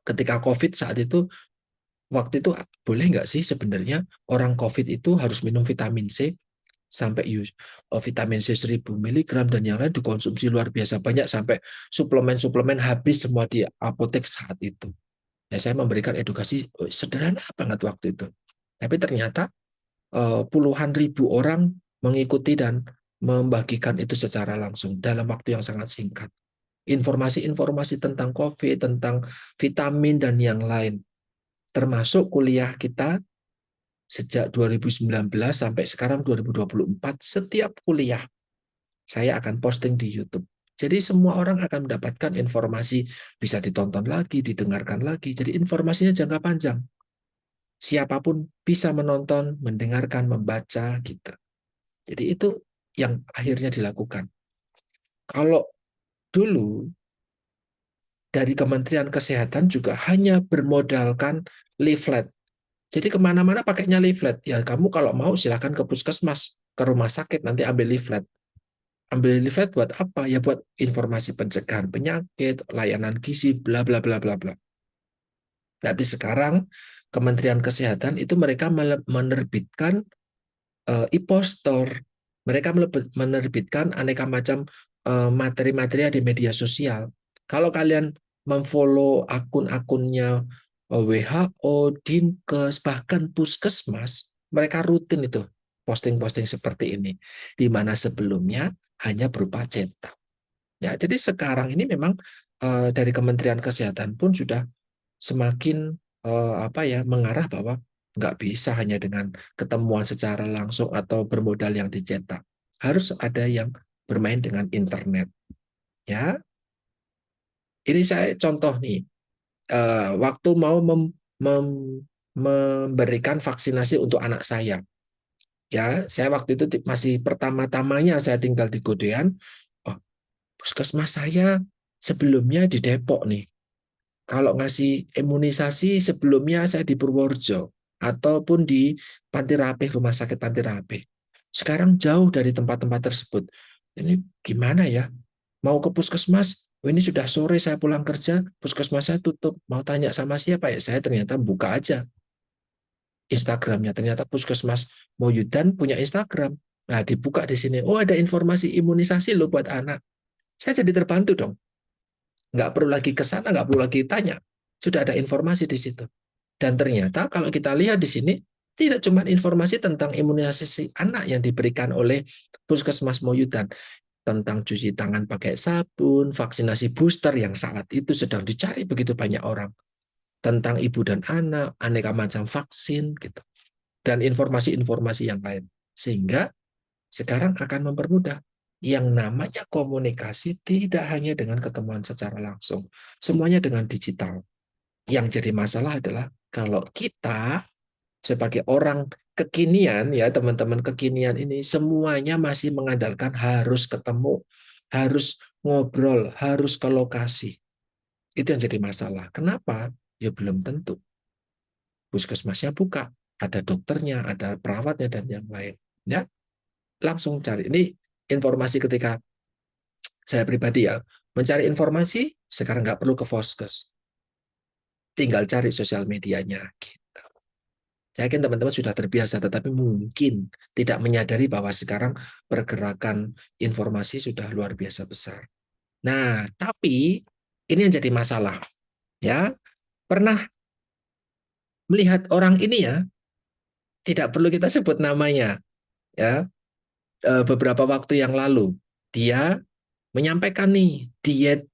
Ketika COVID saat itu, waktu itu boleh nggak sih sebenarnya orang COVID itu harus minum vitamin C sampai vitamin C 1000 mg dan yang lain dikonsumsi luar biasa banyak sampai suplemen-suplemen habis semua di apotek saat itu. Ya, saya memberikan edukasi sederhana banget waktu itu. Tapi ternyata puluhan ribu orang mengikuti dan membagikan itu secara langsung dalam waktu yang sangat singkat. Informasi-informasi tentang COVID, tentang vitamin dan yang lain. Termasuk kuliah kita sejak 2019 sampai sekarang 2024, setiap kuliah saya akan posting di YouTube. Jadi semua orang akan mendapatkan informasi, bisa ditonton lagi, didengarkan lagi. Jadi informasinya jangka panjang. Siapapun bisa menonton, mendengarkan, membaca gitu. Jadi itu yang akhirnya dilakukan. Kalau dulu dari Kementerian Kesehatan juga hanya bermodalkan leaflet. Jadi kemana-mana pakainya leaflet. Ya kamu kalau mau silahkan ke puskesmas, ke rumah sakit, nanti ambil leaflet. Ambil leaflet buat apa? Ya buat informasi pencegahan penyakit, layanan gizi, bla bla bla bla bla. Tapi sekarang Kementerian Kesehatan itu mereka menerbitkan e-poster. Mereka menerbitkan aneka macam materi-materi di media sosial. Kalau kalian memfollow akun-akunnya WHO, Dinkes, bahkan Puskesmas, mereka rutin itu posting-posting seperti ini, di mana sebelumnya hanya berupa cetak. Ya, jadi sekarang ini memang dari Kementerian Kesehatan pun sudah semakin mengarah bahwa Nggak bisa hanya dengan ketemuan secara langsung atau bermodal yang dicetak. Harus ada yang bermain dengan internet. Ya, ini saya contoh nih. Waktu mau memberikan vaksinasi untuk anak saya. Ya, saya waktu itu masih pertama-tamanya saya tinggal di Godean. Oh, puskesmas saya sebelumnya di Depok nih. Kalau ngasih imunisasi sebelumnya saya di Purworejo ataupun di Panti Rapih, Rumah Sakit Panti Rapih. Sekarang jauh dari tempat-tempat tersebut. Ini gimana ya? Mau ke puskesmas, oh ini sudah sore saya pulang kerja, puskesmas saya tutup. Mau tanya sama siapa ya? Saya ternyata buka aja Instagramnya. Ternyata puskesmas Moyudan punya Instagram. Nah, dibuka di sini. Oh, ada informasi imunisasi loh buat anak. Saya jadi terbantu dong. Nggak perlu lagi ke sana, nggak perlu lagi tanya. Sudah ada informasi di situ. Dan ternyata kalau kita lihat di sini, tidak cuma informasi tentang imunisasi anak yang diberikan oleh Puskesmas Moyudan, tentang cuci tangan pakai sabun, vaksinasi booster yang saat itu sedang dicari begitu banyak orang, tentang ibu dan anak, aneka macam vaksin, gitu, dan informasi-informasi yang lain. Sehingga sekarang akan mempermudah. Yang namanya komunikasi tidak hanya dengan ketemuan secara langsung, semuanya dengan digital. Yang jadi masalah adalah kalau kita sebagai orang kekinian, ya teman-teman, kekinian ini semuanya masih mengandalkan harus ketemu, harus ngobrol, harus ke lokasi. Itu yang jadi masalah. Kenapa? Ya belum tentu. Puskesmasnya buka, ada dokternya, ada perawatnya dan yang lain. Ya, langsung cari. Ini informasi ketika saya pribadi ya, mencari informasi sekarang nggak perlu ke Voskes. Tinggal cari sosial medianya. Gitu. Saya yakin teman-teman sudah terbiasa, tetapi mungkin tidak menyadari bahwa sekarang pergerakan informasi sudah luar biasa besar. Nah, tapi ini yang jadi masalah. Ya, pernah melihat orang ini ya, tidak perlu kita sebut namanya. Ya, beberapa waktu yang lalu dia menyampaikan nih diet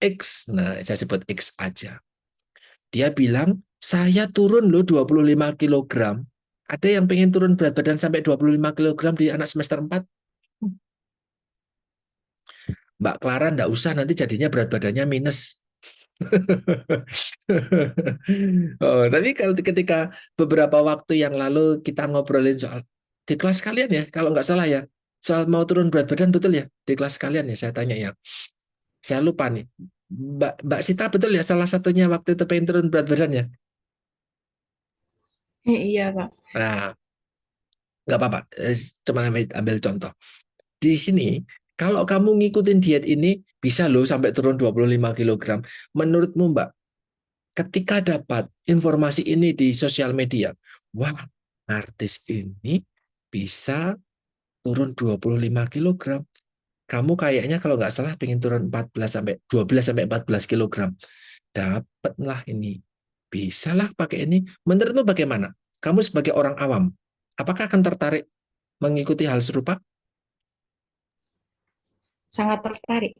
X. Nah, saya sebut X aja. Dia bilang, saya turun loh 25 kilogram. Ada yang pengen turun berat badan sampai 25 kilogram di anak semester 4? Mbak Clara enggak usah, nanti jadinya berat badannya minus. Oh, tapi kalau ketika beberapa waktu yang lalu kita ngobrolin soal di kelas kalian ya, kalau nggak salah ya, soal mau turun berat badan betul ya di kelas kalian ya, saya tanya ya. Saya lupa nih, Mbak Sita betul ya salah satunya waktu itu pengen turun berat badan ya. Iya, Pak. Nah, nggak apa-apa, cuma ambil contoh. Di sini, kalau kamu ngikutin diet ini, bisa loh sampai turun 25 kilogram. Menurutmu Mbak, ketika dapat informasi ini di sosial media, wah, artis ini bisa turun 25 kilogram. Kamu kayaknya kalau nggak salah pengen turun 14 sampai 12 sampai 14 kilogram. Dapatlah ini. Bisalah pakai ini. Menurutmu bagaimana? Kamu sebagai orang awam, apakah akan tertarik mengikuti hal serupa? Sangat tertarik.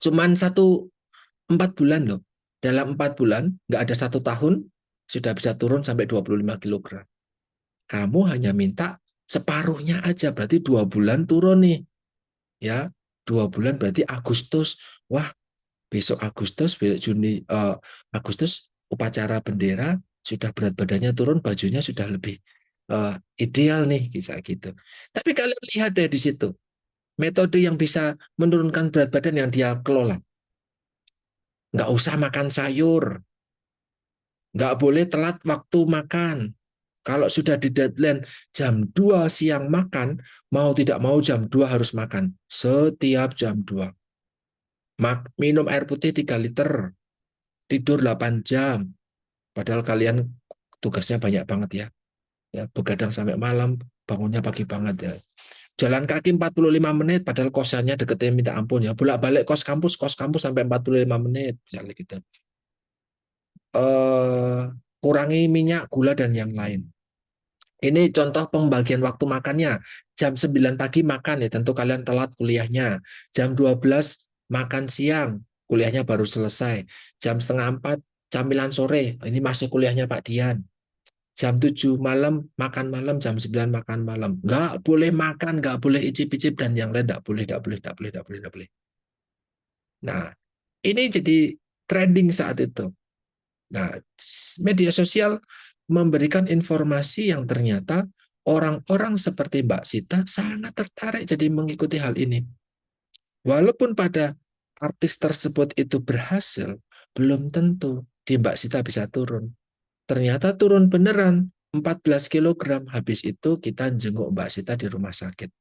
Cuman 4 bulan loh. Dalam 4 bulan, nggak ada 1 tahun, sudah bisa turun sampai 25 kilogram. Kamu hanya minta separuhnya aja, berarti 2 bulan turun nih. Ya, 2 bulan berarti Agustus. Wah, besok Agustus, besok Juni, Agustus upacara bendera, sudah berat badannya turun, bajunya sudah lebih ideal nih, bisa gitu. Tapi kalian lihat deh di situ, metode yang bisa menurunkan berat badan yang dia kelola. Nggak usah makan sayur, nggak boleh telat waktu makan. Kalau sudah di deadline jam 2 siang makan, mau tidak mau jam 2 harus makan. Setiap jam 2. Minum air putih 3 liter. Tidur 8 jam. Padahal kalian tugasnya banyak banget ya. Ya, begadang sampai malam, bangunnya pagi banget ya. Jalan kaki 45 menit, padahal kosannya deketnya minta ampun ya. Bolak-balik kos kampus sampai 45 menit. Misalnya gitu. Kurangi minyak, gula, dan yang lain. Ini contoh pembagian waktu makannya. Jam 9 pagi makan ya, tentu kalian telat kuliahnya. Jam 12 makan siang, kuliahnya baru selesai. Jam setengah 4 camilan sore, ini masih kuliahnya Pak Dian. jam 7 malam makan malam, jam 9 makan malam. Nggak boleh makan, nggak boleh icip-icip, dan yang lain nggak boleh, nggak boleh, nggak boleh, nggak boleh, nggak boleh. Nah, ini jadi trending saat itu. Nah, media sosial memberikan informasi yang ternyata orang-orang seperti Mbak Sita sangat tertarik jadi mengikuti hal ini. Walaupun pada artis tersebut itu berhasil, belum tentu di Mbak Sita bisa turun. Ternyata turun beneran 14 kilogram. Habis itu kita jenguk Mbak Sita di rumah sakit.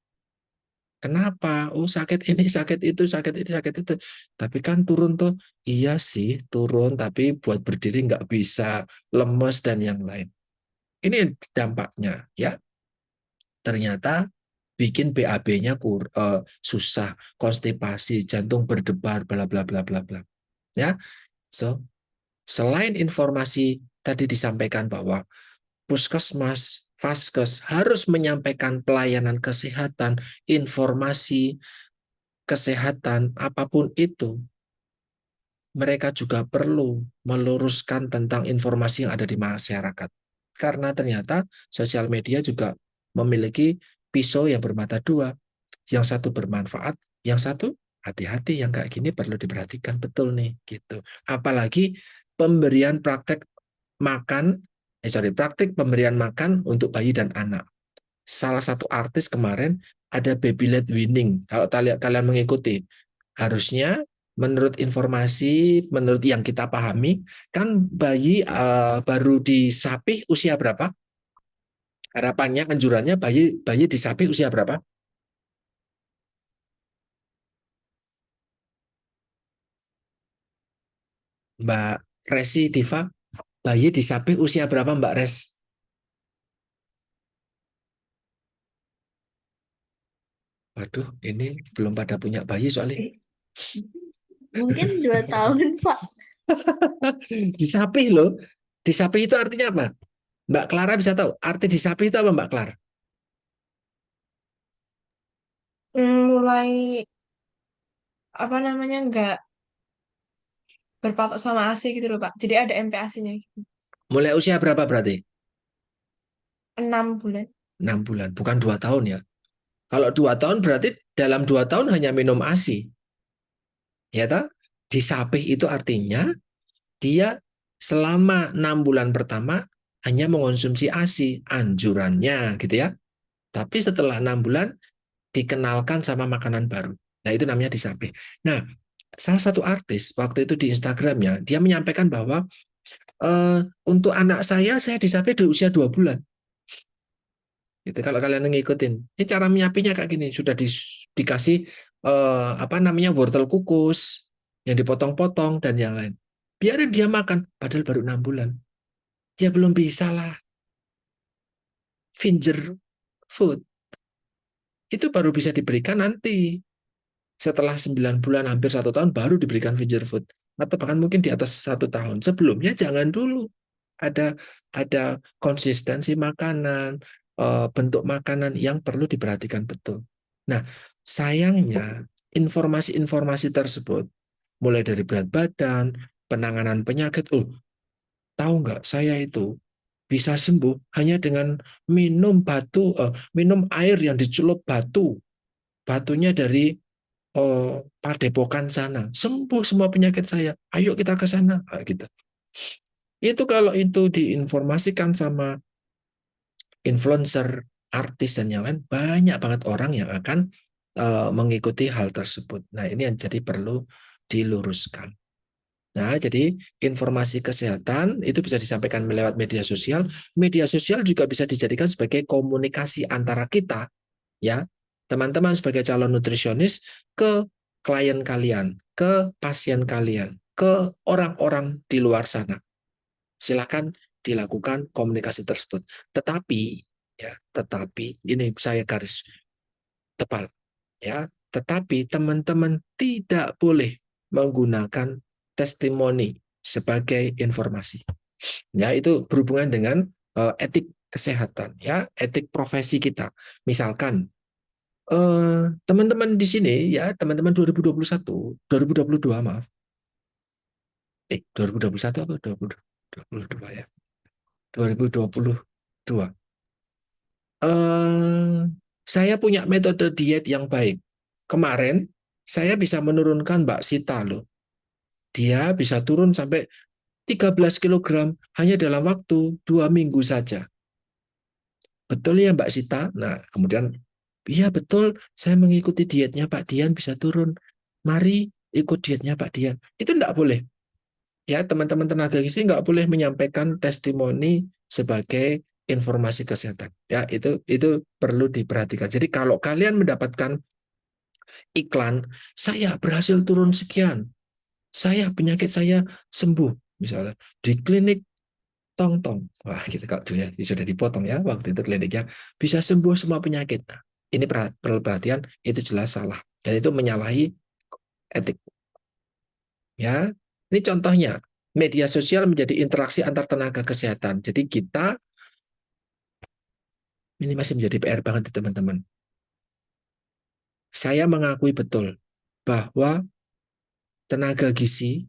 Kenapa? Oh, sakit ini, sakit itu, sakit ini, sakit itu. Tapi kan turun tuh. Iya sih, turun, tapi buat berdiri nggak bisa, lemes dan yang lain. Ini dampaknya, ya. Ternyata bikin BAB-nya susah, konstipasi, jantung berdebar, bla bla bla bla bla. Ya, so selain informasi tadi disampaikan bahwa puskesmas, vaskes harus menyampaikan pelayanan kesehatan, informasi kesehatan apapun itu, mereka juga perlu meluruskan tentang informasi yang ada di masyarakat. Karena ternyata sosial media juga memiliki pisau yang bermata dua. Yang satu bermanfaat, yang satu hati-hati, yang kayak gini perlu diperhatikan betul nih gitu. Apalagi pemberian praktik pemberian makan untuk bayi dan anak. Salah satu artis kemarin ada baby led weaning. Kalau kalian mengikuti, harusnya menurut informasi, menurut yang kita pahami, kan bayi baru disapih usia berapa? Harapannya, anjurannya bayi bayi disapih usia berapa? Mbak Resi Diva, bayi disapih usia berapa Mbak Res? Waduh, ini belum pada punya bayi soalnya. Mungkin 2 tahun, Pak. Disapih loh. Disapih itu artinya apa? Mbak Clara bisa tahu. Arti disapih itu apa Mbak Clara? Mulai apa namanya nggak berpatok sama ASI gitu loh Pak. Jadi ada MPASI-nya gitu. Mulai usia berapa berarti? 6 bulan. 6 bulan, bukan 2 tahun ya. Kalau 2 tahun berarti dalam 2 tahun hanya minum ASI. Ya toh? Disapih itu artinya dia selama 6 bulan pertama hanya mengonsumsi ASI, anjurannya gitu ya. Tapi setelah 6 bulan dikenalkan sama makanan baru. Nah, itu namanya disapih. Nah, salah satu artis waktu itu di Instagramnya, dia menyampaikan bahwa untuk anak saya disapih di usia 2 bulan. Gitu, kalau kalian ngikutin. Ini cara menyapinya kayak gini, sudah dikasih apa namanya wortel kukus, yang dipotong-potong, dan yang lain. Biarin dia makan, padahal baru 6 bulan. Ya belum bisa lah. Finger food. Itu baru bisa diberikan nanti. Setelah 9 bulan, hampir 1 tahun, baru diberikan finger food. Atau bahkan mungkin di atas 1 tahun. Sebelumnya jangan dulu. Ada konsistensi makanan, bentuk makanan yang perlu diperhatikan betul. Nah, sayangnya informasi-informasi tersebut, mulai dari berat badan, penanganan penyakit, tahu nggak saya itu bisa sembuh hanya dengan minum air yang dicelup batunya dari Padepokan sana, sembuh semua penyakit saya. Ayo kita ke sana, gitu. Itu kalau itu diinformasikan sama influencer, artis dan yang lain, banyak banget orang yang akan mengikuti hal tersebut. Nah, ini yang jadi perlu diluruskan. Nah, jadi informasi kesehatan itu bisa disampaikan lewat media sosial. Media sosial juga bisa dijadikan sebagai komunikasi antara kita, ya, teman-teman sebagai calon nutrisionis ke klien kalian, ke pasien kalian, ke orang-orang di luar sana. Silakan dilakukan komunikasi tersebut. Tetapi ini saya garis tebal, ya. Tetapi teman-teman tidak boleh menggunakan testimoni sebagai informasi. Ya, itu berhubungan dengan etik kesehatan, ya, etik profesi kita. Misalkan teman-teman di sini, ya, teman-teman 2021, 2022, maaf. 2021 apa 2022 ya? 2022. Saya punya metode diet yang baik. Kemarin saya bisa menurunkan Mbak Sita loh. Dia bisa turun sampai 13 kilogram hanya dalam waktu 2 minggu saja. Betul ya Mbak Sita? Nah, kemudian, iya betul, saya mengikuti dietnya Pak Dian bisa turun. Mari ikut dietnya Pak Dian. Itu enggak boleh. Ya, teman-teman tenaga gizi enggak boleh menyampaikan testimoni sebagai informasi kesehatan. Ya, itu perlu diperhatikan. Jadi kalau kalian mendapatkan iklan, saya berhasil turun sekian, penyakit saya sembuh, misalnya di klinik tong-tong. Wah, gitu kalau dulu ya, sudah dipotong ya waktu itu kliniknya. Bisa sembuh semua penyakit. Nah, ini perlu perhatian, itu jelas salah. Dan itu menyalahi etik. Ya, ini contohnya. Media sosial menjadi interaksi antar tenaga kesehatan. Jadi kita, ini masih menjadi PR banget teman-teman. Saya mengakui betul bahwa tenaga gizi,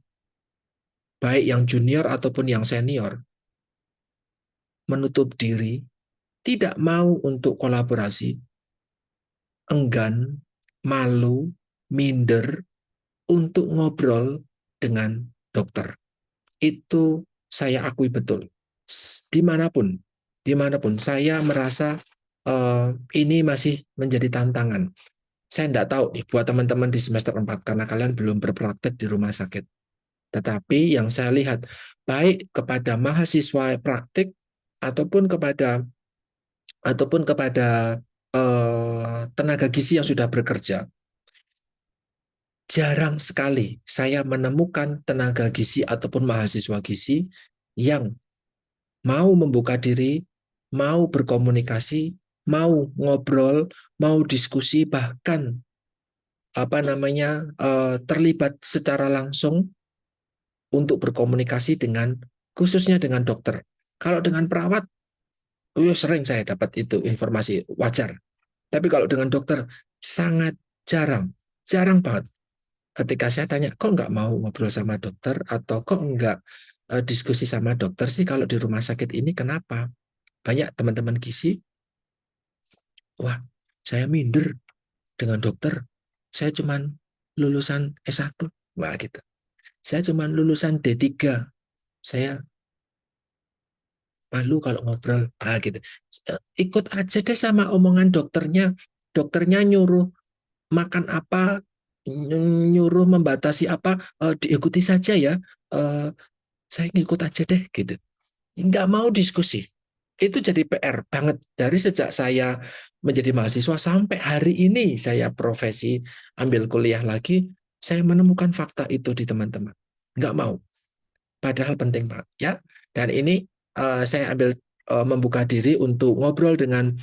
baik yang junior ataupun yang senior, menutup diri, tidak mau untuk kolaborasi, enggan, malu, minder untuk ngobrol dengan dokter. Itu saya akui betul. Dimanapun, saya merasa ini masih menjadi tantangan. Saya tidak tahu nih buat teman-teman di semester 4 karena kalian belum berpraktek di rumah sakit. Tetapi yang saya lihat baik kepada mahasiswa praktik ataupun kepada tenaga gizi yang sudah bekerja, jarang sekali saya menemukan tenaga gizi ataupun mahasiswa gizi yang mau membuka diri, mau berkomunikasi, mau ngobrol, mau diskusi, bahkan terlibat secara langsung untuk berkomunikasi khususnya dengan dokter. Kalau dengan perawat, sering saya dapat itu informasi wajar. Tapi kalau dengan dokter sangat jarang banget. Ketika saya tanya, kok nggak mau ngobrol sama dokter atau kok nggak diskusi sama dokter sih kalau di rumah sakit ini, kenapa? Banyak teman-teman gizi, wah saya minder dengan dokter, saya cuman lulusan S1, wah gitu. Saya cuman lulusan D3, saya malu kalau ngobrol, gitu. Ikut aja deh sama omongan dokternya. Dokternya nyuruh makan apa, nyuruh membatasi apa, diikuti saja ya. Saya ngikut aja deh gitu. Nggak mau diskusi. Itu jadi PR banget dari sejak saya menjadi mahasiswa sampai hari ini saya profesi ambil kuliah lagi, saya menemukan fakta itu di teman-teman. Nggak mau. Padahal penting Pak ya. Dan ini saya ambil membuka diri untuk ngobrol dengan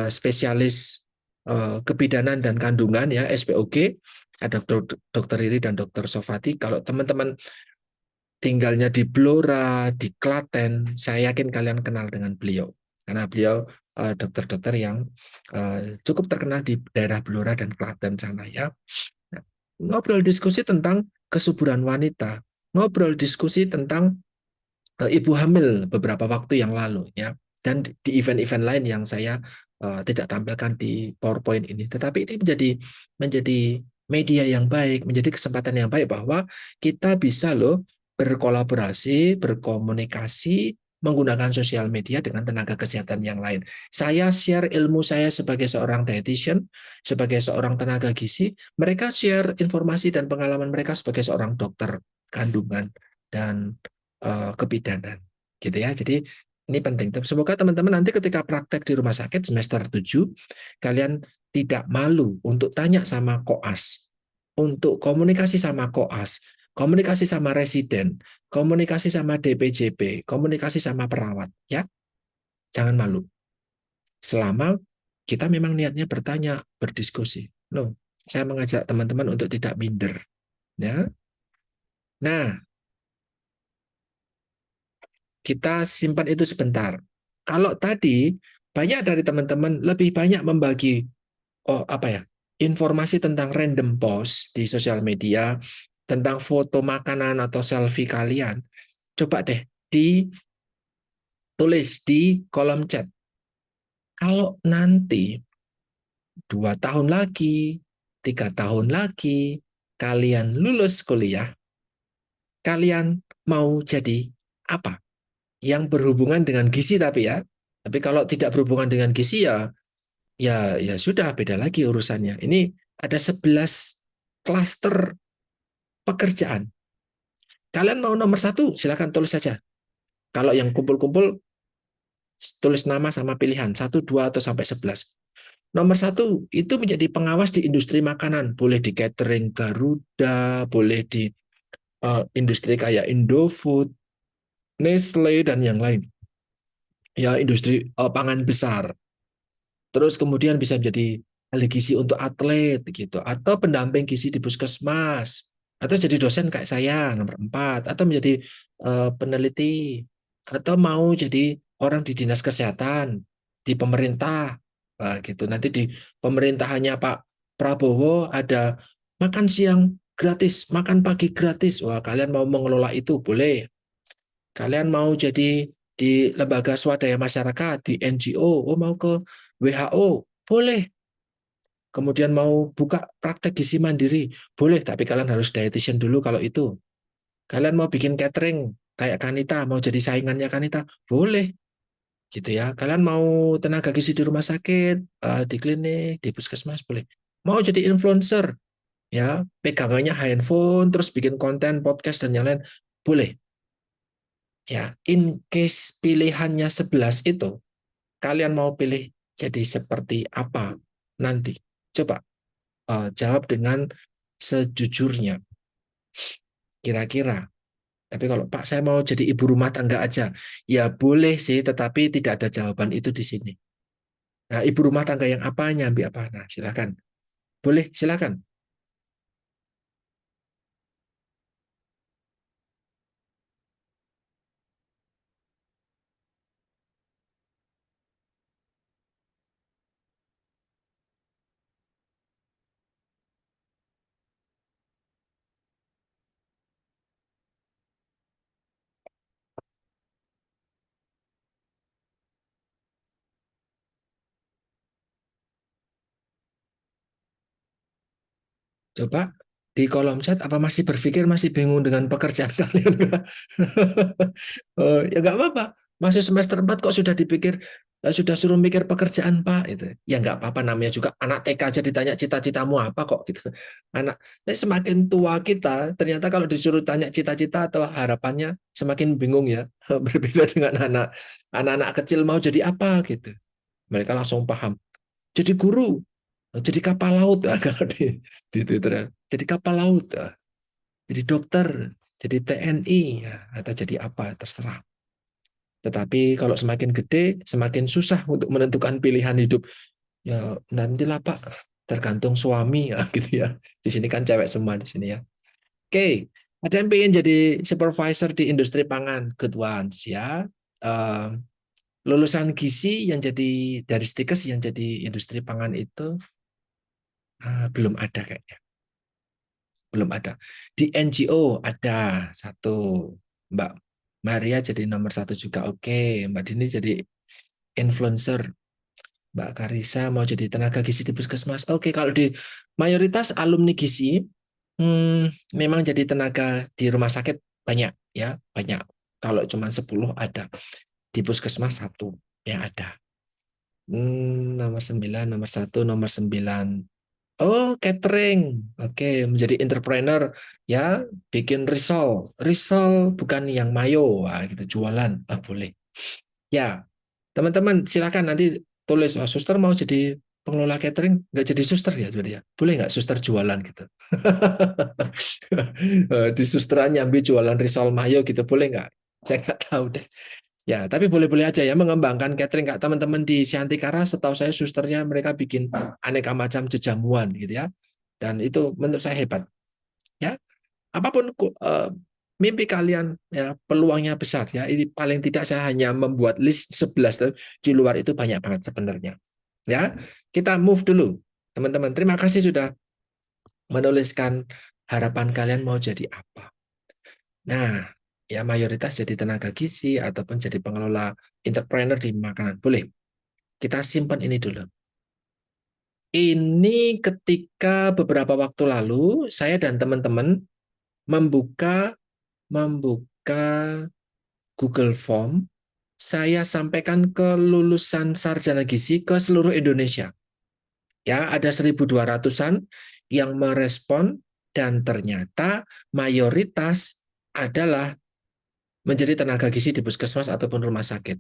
spesialis kebidanan dan kandungan ya SPOG, ada Dr. Riri dan Dr. Sofati. Kalau teman-teman tinggalnya di Blora, di Klaten, saya yakin kalian kenal dengan beliau. Karena beliau dokter-dokter yang cukup terkenal di daerah Blora dan Klaten sana ya. Nah, ngobrol diskusi tentang kesuburan wanita, ngobrol diskusi tentang ibu hamil beberapa waktu yang lalu ya. Dan di event-event lain yang saya tidak tampilkan di PowerPoint ini. Tetapi ini menjadi media yang baik, menjadi kesempatan yang baik bahwa kita bisa loh berkolaborasi, berkomunikasi, menggunakan sosial media dengan tenaga kesehatan yang lain. Saya share ilmu saya sebagai seorang dietitian, sebagai seorang tenaga gizi, mereka share informasi dan pengalaman mereka sebagai seorang dokter kandungan dan kebidanan. Gitu ya. Jadi ini penting. Semoga teman-teman nanti ketika praktek di rumah sakit semester 7, kalian tidak malu untuk tanya sama koas, untuk komunikasi sama koas, komunikasi sama residen, komunikasi sama DPJP, komunikasi sama perawat, ya. Jangan malu. Selama kita memang niatnya bertanya, berdiskusi. No, saya mengajak teman-teman untuk tidak minder, ya. Nah, kita simpan itu sebentar. Kalau tadi banyak dari teman-teman lebih banyak membagi informasi tentang random post di sosial media, tentang foto makanan atau selfie kalian, coba deh tulis di kolom chat. Kalau nanti 2 tahun lagi, 3 tahun lagi, kalian lulus kuliah, kalian mau jadi apa? Yang berhubungan dengan gizi tapi ya. Tapi kalau tidak berhubungan dengan gizi ya sudah beda lagi urusannya. Ini ada 11 klaster pekerjaan. Kalian mau nomor 1, silakan tulis saja. Kalau yang kumpul-kumpul, tulis nama sama pilihan, 1, 2, atau sampai 11. Nomor 1, itu menjadi pengawas di industri makanan. Boleh di catering Garuda, boleh di industri kayak Indofood, Nestle, dan yang lain. Ya, industri pangan besar. Terus kemudian bisa menjadi ahli gizi untuk atlet, gitu, atau pendamping gizi di puskesmas, atau jadi dosen kayak saya, nomor 4, atau menjadi peneliti, atau mau jadi orang di dinas kesehatan, di pemerintah, gitu. Nanti di pemerintahannya Pak Prabowo ada makan siang gratis, makan pagi gratis. Wah, kalian mau mengelola itu boleh. Kalian mau jadi di lembaga swadaya masyarakat, di NGO, mau ke WHO, boleh. Kemudian mau buka praktek gizi mandiri, boleh, tapi kalian harus dietitian dulu kalau itu. Kalian mau bikin catering, kayak Kanita, mau jadi saingannya Kanita, boleh. Gitu ya. Kalian mau tenaga gizi di rumah sakit, di klinik, di puskesmas, boleh. Mau jadi influencer, ya, pegangannya handphone, terus bikin konten, podcast, dan yang lain, boleh. Ya, in case pilihannya 11 itu, kalian mau pilih jadi seperti apa nanti? Coba jawab dengan sejujurnya. Kira-kira. Tapi kalau Pak, saya mau jadi ibu rumah tangga aja. Ya boleh sih, tetapi tidak ada jawaban itu di sini. Nah, ibu rumah tangga yang apa, nyambi apa? Nah, silakan. Boleh, silakan. Coba di kolom chat, apa masih berpikir, masih bingung dengan pekerjaan kalian? Ya nggak apa-apa. Masih semester 4 kok sudah dipikir, sudah suruh mikir pekerjaan Pak. Itu. Ya nggak apa-apa, namanya juga anak TK aja ditanya cita-citamu apa kok gitu. Anak, semakin tua kita, ternyata kalau disuruh tanya cita-cita atau harapannya, semakin bingung ya. Berbeda dengan anak-anak kecil mau jadi apa gitu. Mereka langsung paham. Jadi guru, jadi kapal laut, kalau di Twitter, jadi kapal laut, jadi dokter, jadi TNI, ya, atau jadi apa, terserah. Tetapi kalau semakin gede, semakin susah untuk menentukan pilihan hidup. Ya nantilah Pak, tergantung suami, ya gitu ya. Di sini kan cewek semua di sini ya. Oke, ada yang pengen jadi supervisor di industri pangan, good ones ya. Lulusan gizi yang jadi dari stikes yang jadi industri pangan itu belum ada kayaknya. Belum ada. Di NGO ada satu, Mbak Maria jadi nomor 1 juga. Oke, Mbak Dini jadi influencer. Mbak Karisa mau jadi tenaga gizi di puskesmas. Oke, kalau di mayoritas alumni gizi, memang jadi tenaga di rumah sakit banyak ya, banyak. Kalau cuma 10 ada. Di puskesmas 1 yang ada. Nomor 9, nomor 1, nomor 9. Oh, catering. Oke, menjadi entrepreneur ya, bikin risol. Risol bukan yang mayo, gitu, jualan. Boleh. Ya, teman-teman silakan nanti tulis, suster mau jadi pengelola catering, nggak jadi suster ya, jadi ya. Boleh nggak suster jualan gitu. Di susteran nyambi jualan risol mayo gitu, boleh nggak? Saya nggak tahu deh. Ya, tapi boleh-boleh aja ya mengembangkan catering, Kak. Teman-teman di Siantikara, setahu saya susternya mereka bikin aneka macam jajamuan gitu ya. Dan itu menurut saya hebat. Ya, apapun mimpi kalian ya, peluangnya besar ya. Ini paling tidak saya hanya membuat list 11, tapi di luar itu banyak banget sebenarnya. Ya, kita move dulu. Teman-teman, terima kasih sudah menuliskan harapan kalian mau jadi apa. Nah, Ya, mayoritas jadi tenaga gizi ataupun jadi pengelola entrepreneur di makanan. Boleh. Kita simpan ini dulu. Ini ketika beberapa waktu lalu saya dan teman-teman membuka Google Form, saya sampaikan ke lulusan sarjana gizi ke seluruh Indonesia. Ya, ada 1.200-an yang merespon dan ternyata mayoritas adalah menjadi tenaga gizi di puskesmas ataupun rumah sakit.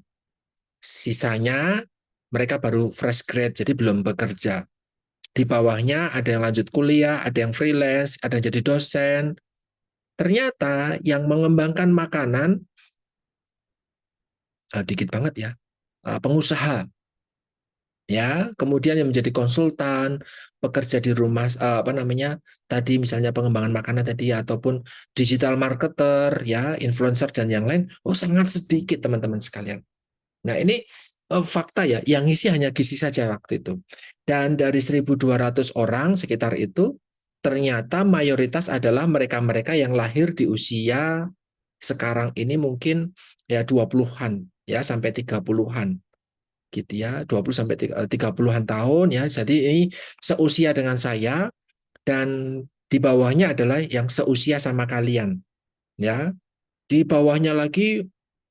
Sisanya mereka baru fresh grade, jadi belum bekerja. Di bawahnya ada yang lanjut kuliah, ada yang freelance, ada yang jadi dosen. Ternyata yang mengembangkan makanan dikit banget ya, pengusaha. Ya, kemudian yang menjadi konsultan, bekerja di rumah tadi misalnya pengembangan makanan tadi ataupun digital marketer ya, influencer dan yang lain, sangat sedikit teman-teman sekalian. Nah, ini fakta ya, yang ngisi hanya gizi saja waktu itu. Dan dari 1.200 orang sekitar itu, ternyata mayoritas adalah mereka-mereka yang lahir di usia sekarang ini mungkin ya 20-an ya sampai 30-an gitu ya, 20 sampai 30-an tahun ya. Jadi ini seusia dengan saya dan di bawahnya adalah yang seusia sama kalian ya. Di bawahnya lagi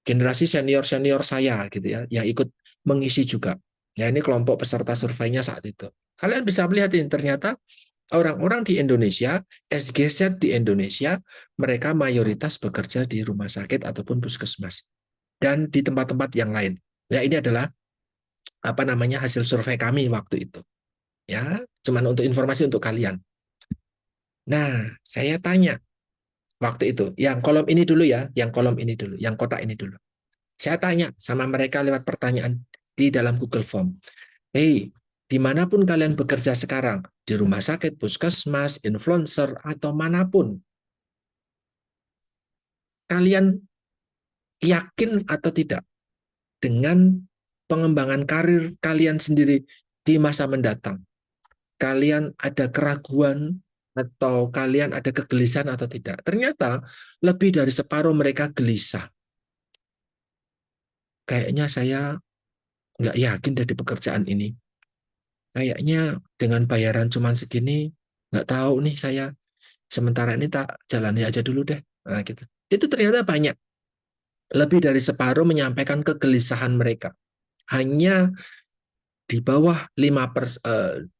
generasi senior-senior saya gitu ya, yang ikut mengisi juga. Ya, ini kelompok peserta surveinya saat itu. Kalian bisa melihat ini ternyata orang-orang di Indonesia, SGZ di Indonesia, mereka mayoritas bekerja di rumah sakit ataupun puskesmas dan di tempat-tempat yang lain. Ya, ini adalah hasil survei kami waktu itu. Ya, cuman untuk informasi untuk kalian. Nah, saya tanya waktu itu, yang kolom ini dulu ya, yang kolom ini dulu, yang kotak ini dulu. Saya tanya sama mereka lewat pertanyaan di dalam Google Form. Hey, dimanapun kalian bekerja sekarang, di rumah sakit, puskesmas, influencer, atau manapun, kalian yakin atau tidak dengan pengembangan karir kalian sendiri di masa mendatang? Kalian ada keraguan atau kalian ada kegelisahan atau tidak? Ternyata lebih dari separuh mereka gelisah. Kayaknya saya nggak yakin dari pekerjaan ini. Kayaknya dengan bayaran cuma segini, nggak tahu nih saya. Sementara ini tak jalani aja dulu deh. Nah, gitu. Itu ternyata banyak. Lebih dari separuh menyampaikan kegelisahan mereka. Hanya di bawah 20%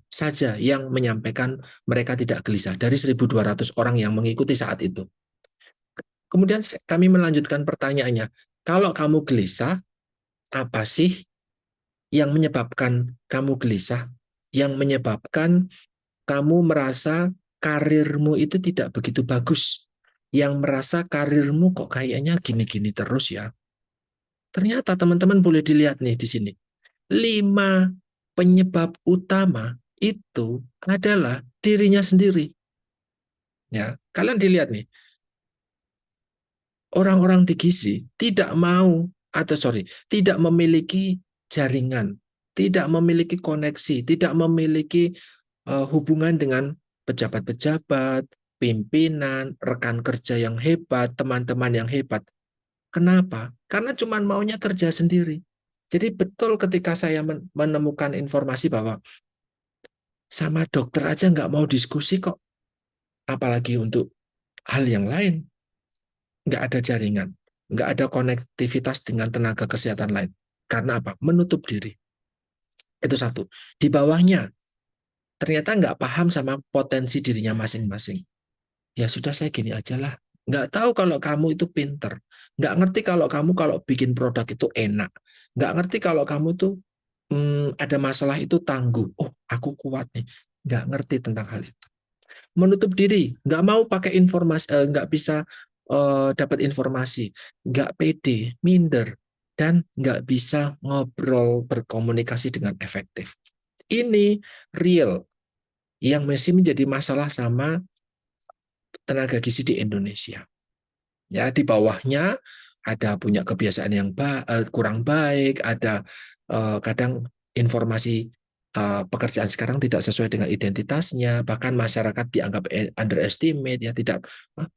saja yang menyampaikan mereka tidak gelisah dari 1.200 orang yang mengikuti saat itu. Kemudian kami melanjutkan pertanyaannya, kalau kamu gelisah, apa sih yang menyebabkan kamu gelisah? Yang menyebabkan kamu merasa karirmu itu tidak begitu bagus? Yang merasa karirmu kok kayaknya gini-gini terus ya? Ternyata teman-teman boleh dilihat nih di sini. 5 penyebab utama itu adalah dirinya sendiri. Ya, kalian dilihat nih. Orang-orang di gizi tidak mau tidak memiliki jaringan, tidak memiliki koneksi, tidak memiliki hubungan dengan pejabat-pejabat, pimpinan, rekan kerja yang hebat, teman-teman yang hebat. Kenapa? Karena cuma maunya kerja sendiri. Jadi betul ketika saya menemukan informasi bahwa sama dokter aja nggak mau diskusi kok, apalagi untuk hal yang lain. Nggak ada jaringan, nggak ada konektivitas dengan tenaga kesehatan lain. Karena apa? Menutup diri. Itu satu. Di bawahnya, ternyata nggak paham sama potensi dirinya masing-masing. Ya sudah, saya gini aja lah. Nggak tahu kalau kamu itu pinter. Nggak ngerti kalau kamu kalau bikin produk itu enak. Nggak ngerti kalau kamu tuh ada masalah itu tangguh. Oh, aku kuat nih. Nggak ngerti tentang hal itu. Menutup diri, nggak mau pakai informasi, nggak bisa dapat informasi, nggak pede, minder, dan nggak bisa ngobrol berkomunikasi dengan efektif. Ini real yang masih menjadi masalah sama tenaga gizi di Indonesia. Ya, di bawahnya ada punya kebiasaan yang kurang baik, ada kadang informasi pekerjaan sekarang tidak sesuai dengan identitasnya, bahkan masyarakat dianggap underestimate, ya tidak,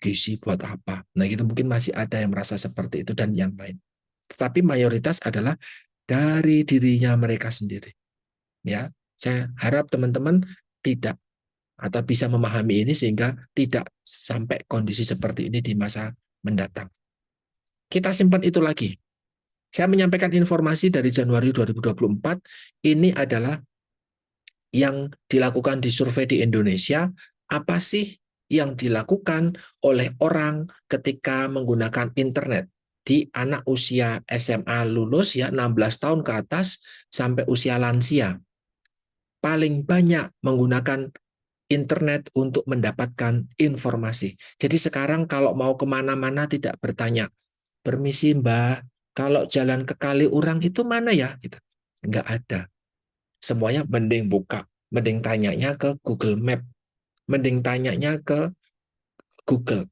gizi buat apa. Nah, itu mungkin masih ada yang merasa seperti itu dan yang lain. Tetapi mayoritas adalah dari dirinya mereka sendiri. Ya, saya harap teman-teman tidak atau bisa memahami ini sehingga tidak sampai kondisi seperti ini di masa mendatang. Kita simpan itu lagi. Saya menyampaikan informasi dari Januari 2024, ini adalah yang dilakukan di survei di Indonesia. Apa sih yang dilakukan oleh orang ketika menggunakan internet di anak usia SMA lulus, ya 16 tahun ke atas sampai usia lansia. Paling banyak menggunakan internet untuk mendapatkan informasi. Jadi sekarang kalau mau kemana-mana tidak bertanya, permisi Mbak, kalau jalan ke Kaliurang itu mana ya? Gitu. Nggak ada. Semuanya mending tanyanya ke Google Map, mending tanyanya ke Google.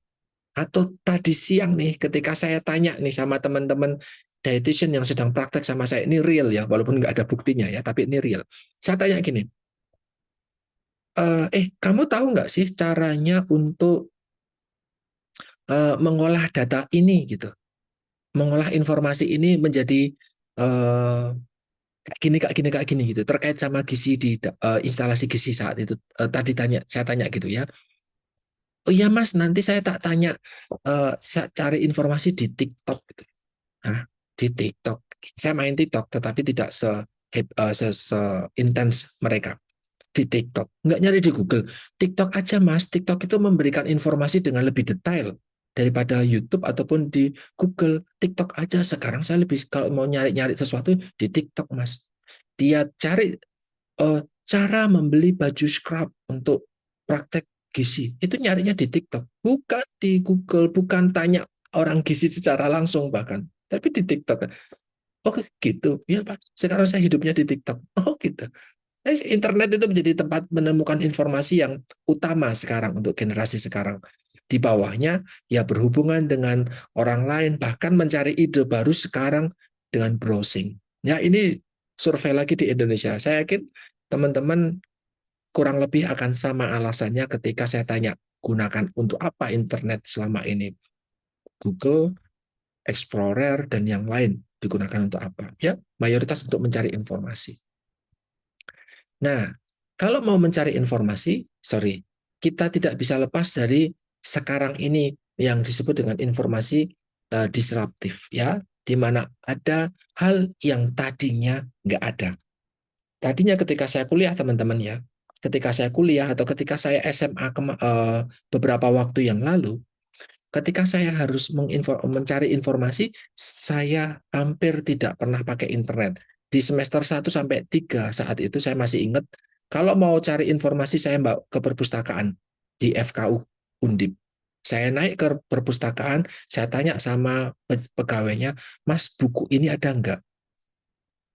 Atau tadi siang nih, ketika saya tanya nih sama teman-teman dietitian yang sedang praktek sama saya, ini real ya, walaupun nggak ada buktinya ya, tapi ini real. Saya tanya gini, kamu tahu nggak sih caranya untuk mengolah data ini gitu, mengolah informasi ini menjadi kayak gini gitu, terkait sama gizi di instalasi gizi saat itu. Tadi saya tanya gitu ya. Oh iya Mas, nanti saya tak tanya, saya cari informasi di TikTok gitu. Nah, di TikTok. Saya main TikTok, tetapi tidak intens mereka di TikTok. Nggak nyari di Google. TikTok aja Mas, TikTok itu memberikan informasi dengan lebih detail daripada YouTube ataupun di Google. TikTok aja sekarang saya lebih, kalau mau nyari-nyari sesuatu di TikTok Mas. Dia cari cara membeli baju scrub untuk praktek gizi. Itu nyarinya di TikTok, bukan di Google, bukan tanya orang gizi secara langsung bahkan, tapi di TikTok. Oh gitu, ya Pak. Sekarang saya hidupnya di TikTok. Oh gitu. Internet itu menjadi tempat menemukan informasi yang utama sekarang untuk generasi sekarang. Di bawahnya ya berhubungan dengan orang lain, bahkan mencari ide baru sekarang dengan browsing. Ya ini survei lagi di Indonesia. Saya yakin teman-teman kurang lebih akan sama alasannya ketika saya tanya, gunakan untuk apa internet selama ini? Google, Explorer, dan yang lain digunakan untuk apa? Ya, mayoritas untuk mencari informasi. Nah, kalau mau mencari informasi, kita tidak bisa lepas dari sekarang ini yang disebut dengan informasi disruptif, ya, di mana ada hal yang tadinya nggak ada. Tadinya ketika saya kuliah, teman-teman ya, ketika saya kuliah atau ketika saya SMA beberapa waktu yang lalu, ketika saya harus mencari informasi, saya hampir tidak pernah pakai internet. Di semester 1 sampai 3 saat itu saya masih ingat, kalau mau cari informasi saya ke perpustakaan di FKU Undip. Saya naik ke perpustakaan, saya tanya sama pegawainya, Mas, buku ini ada enggak?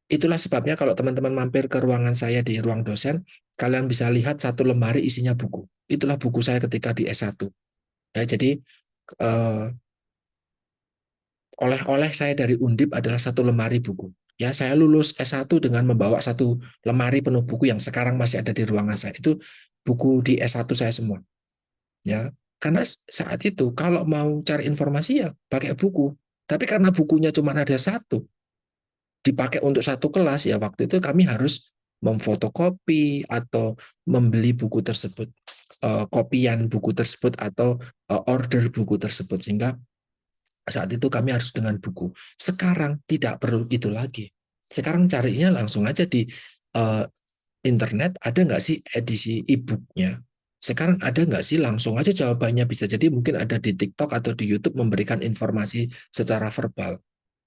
Itulah sebabnya kalau teman-teman mampir ke ruangan saya di ruang dosen, kalian bisa lihat satu lemari isinya buku. Itulah buku saya ketika di S1. Ya, jadi oleh-oleh saya dari Undip adalah satu lemari buku. Ya, saya lulus S1 dengan membawa satu lemari penuh buku yang sekarang masih ada di ruangan saya. Itu buku di S1 saya semua. Ya, karena saat itu kalau mau cari informasi ya pakai buku. Tapi karena bukunya cuma ada satu, dipakai untuk satu kelas, ya waktu itu kami harus memfotokopi atau membeli buku tersebut, kopian buku tersebut atau order buku tersebut, sehingga saat itu kami harus dengan buku. Sekarang tidak perlu itu lagi. Sekarang carinya langsung aja di internet, ada nggak sih edisi e-booknya? Sekarang ada nggak sih? Langsung aja jawabannya bisa jadi mungkin ada di TikTok atau di YouTube memberikan informasi secara verbal.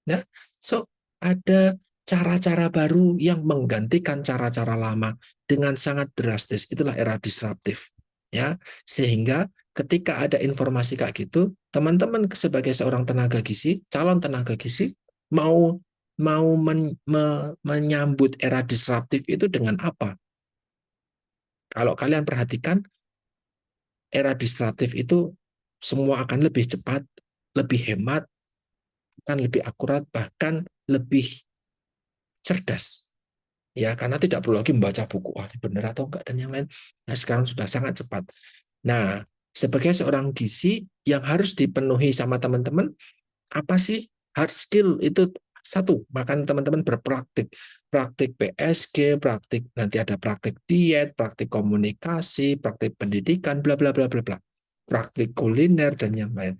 Nah, so ada cara-cara baru yang menggantikan cara-cara lama dengan sangat drastis. Itulah era disruptif. Ya, sehingga ketika ada informasi kayak gitu, teman-teman sebagai seorang tenaga gizi, calon tenaga gizi mau menyambut era disruptif itu dengan apa? Kalau kalian perhatikan, era disruptif itu semua akan lebih cepat, lebih hemat, akan lebih akurat, bahkan lebih cerdas. ya, karena tidak perlu lagi membaca buku, ini benar atau enggak dan yang lain. Nah, sekarang sudah sangat cepat. Nah, sebagai seorang gizi yang harus dipenuhi sama teman-teman, apa sih hard skill itu? Satu, makan teman-teman berpraktik, praktik PSG, praktik nanti ada praktik diet, praktik komunikasi, praktik pendidikan, bla bla bla bla bla, praktik kuliner dan yang lain.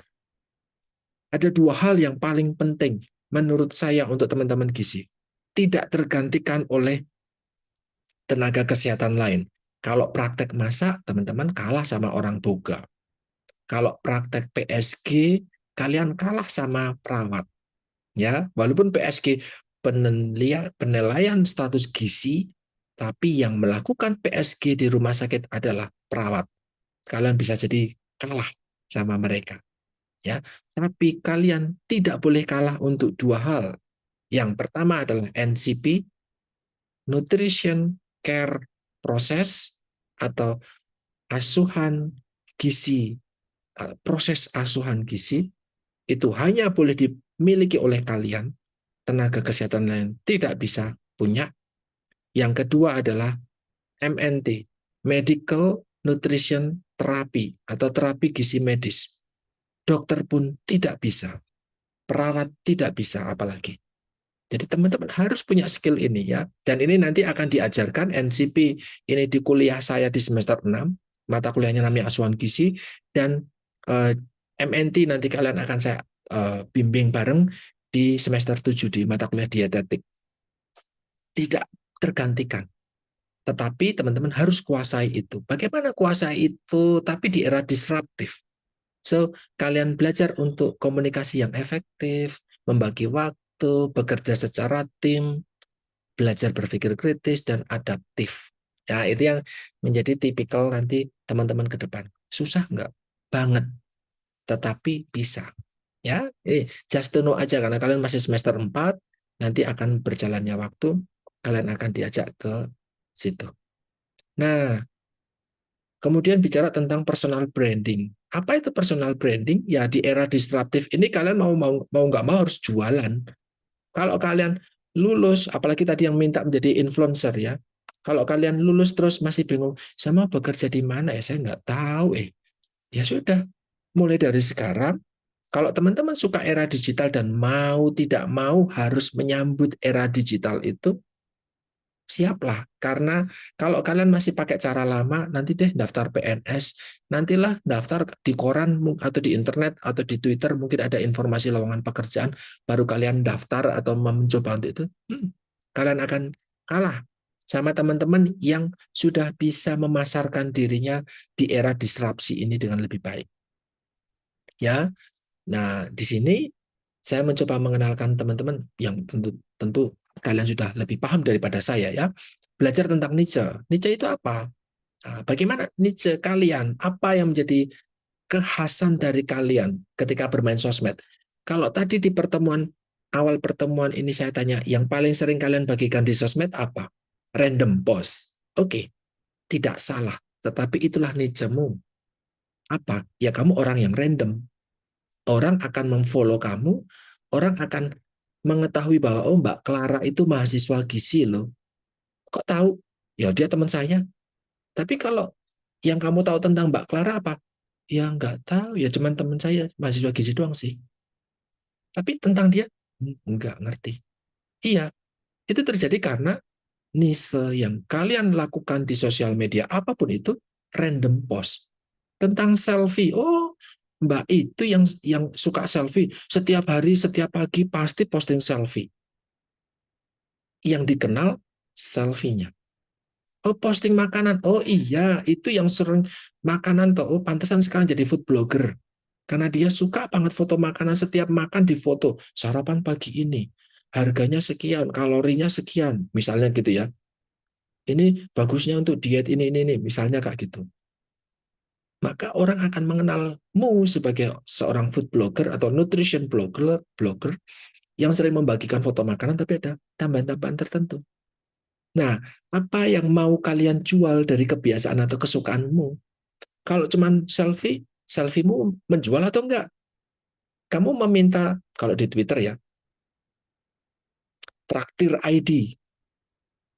Ada dua hal yang paling penting menurut saya untuk teman-teman gizi, tidak tergantikan oleh tenaga kesehatan lain. Kalau praktek masak, teman-teman kalah sama orang boga. Kalau praktek PSG, kalian kalah sama perawat. Ya, walaupun PSG penilaian status gizi, tapi yang melakukan PSG di rumah sakit adalah perawat. Kalian bisa jadi kalah sama mereka. Ya, tapi kalian tidak boleh kalah untuk dua hal. Yang pertama adalah NCP, Nutrition Care Process, atau asuhan gizi, proses asuhan gizi itu hanya boleh dimiliki oleh kalian, tenaga kesehatan lain tidak bisa punya. Yang kedua adalah MNT, Medical Nutrition Therapy atau terapi gizi medis. Dokter pun tidak bisa, perawat tidak bisa apalagi. Jadi teman-teman harus punya skill ini ya. Dan ini nanti akan diajarkan NCP ini di kuliah saya di semester 6. Mata kuliahnya namanya asuhan gizi. Dan MNT nanti kalian akan saya bimbing bareng di semester 7 di mata kuliah dietetik. Tidak tergantikan. Tetapi teman-teman harus kuasai itu. Bagaimana kuasai itu tapi di era disruptif. So, kalian belajar untuk komunikasi yang efektif, membagi waktu, bekerja secara tim, belajar berpikir kritis dan adaptif. Ya, itu yang menjadi tipikal nanti teman-teman ke depan. Susah nggak? Banget. Tetapi bisa. Ya, just to know aja karena kalian masih semester 4, nanti akan berjalannya waktu, kalian akan diajak ke situ. Nah, kemudian bicara tentang personal branding. Apa itu personal branding? Ya di era disruptif ini kalian mau nggak mau harus jualan. Kalau kalian lulus, apalagi tadi yang minta menjadi influencer ya. Kalau kalian lulus terus masih bingung, saya mau bekerja di mana ya? Saya nggak tahu. Ya sudah, mulai dari sekarang. Kalau teman-teman suka era digital dan mau tidak mau harus menyambut era digital itu, siaplah. Karena kalau kalian masih pakai cara lama, nanti deh daftar PNS, nantilah daftar di koran atau di internet atau di Twitter, mungkin ada informasi lowongan pekerjaan, baru kalian daftar atau mencoba untuk itu, kalian akan kalah sama teman-teman yang sudah bisa memasarkan dirinya di era disrupsi ini dengan lebih baik. Ya, nah di sini saya mencoba mengenalkan teman-teman yang tentu kalian sudah lebih paham daripada saya ya. Belajar tentang Nietzsche. Nietzsche itu apa? Bagaimana Nietzsche kalian? Apa yang menjadi kekhasan dari kalian ketika bermain sosmed? Kalau tadi di awal pertemuan ini saya tanya, yang paling sering kalian bagikan di sosmed apa? Random post. Oke, tidak salah. Tetapi itulah Nietzsche-mu. Apa? Ya kamu orang yang random. Orang akan memfollow kamu, orang akan mengetahui bahwa oh Mbak Clara itu mahasiswa gizi loh. Kok tahu? Ya dia teman saya. Tapi kalau yang kamu tahu tentang Mbak Clara apa? Ya nggak tahu, ya cuman teman saya mahasiswa gizi doang sih. Tapi tentang dia nggak ngerti. Iya, itu terjadi karena niche yang kalian lakukan di sosial media apapun itu random post tentang selfie. Oh, Mbak itu yang suka selfie setiap hari, setiap pagi pasti posting selfie. Yang dikenal selfie-nya. Oh, posting makanan. Oh iya, itu yang sering makanan toh. Oh, pantesan sekarang jadi food blogger. Karena dia suka banget foto makanan, setiap makan di foto. Sarapan pagi ini, harganya sekian, kalorinya sekian, misalnya gitu ya. Ini bagusnya untuk diet ini, misalnya kayak gitu. Maka orang akan mengenalmu sebagai seorang food blogger atau nutrition blogger yang sering membagikan foto makanan, tapi ada tambahan-tambahan tertentu. Nah, apa yang mau kalian jual dari kebiasaan atau kesukaanmu? Kalau cuma selfie, selfiemu menjual atau enggak? Kamu meminta, kalau di Twitter ya, traktir ID.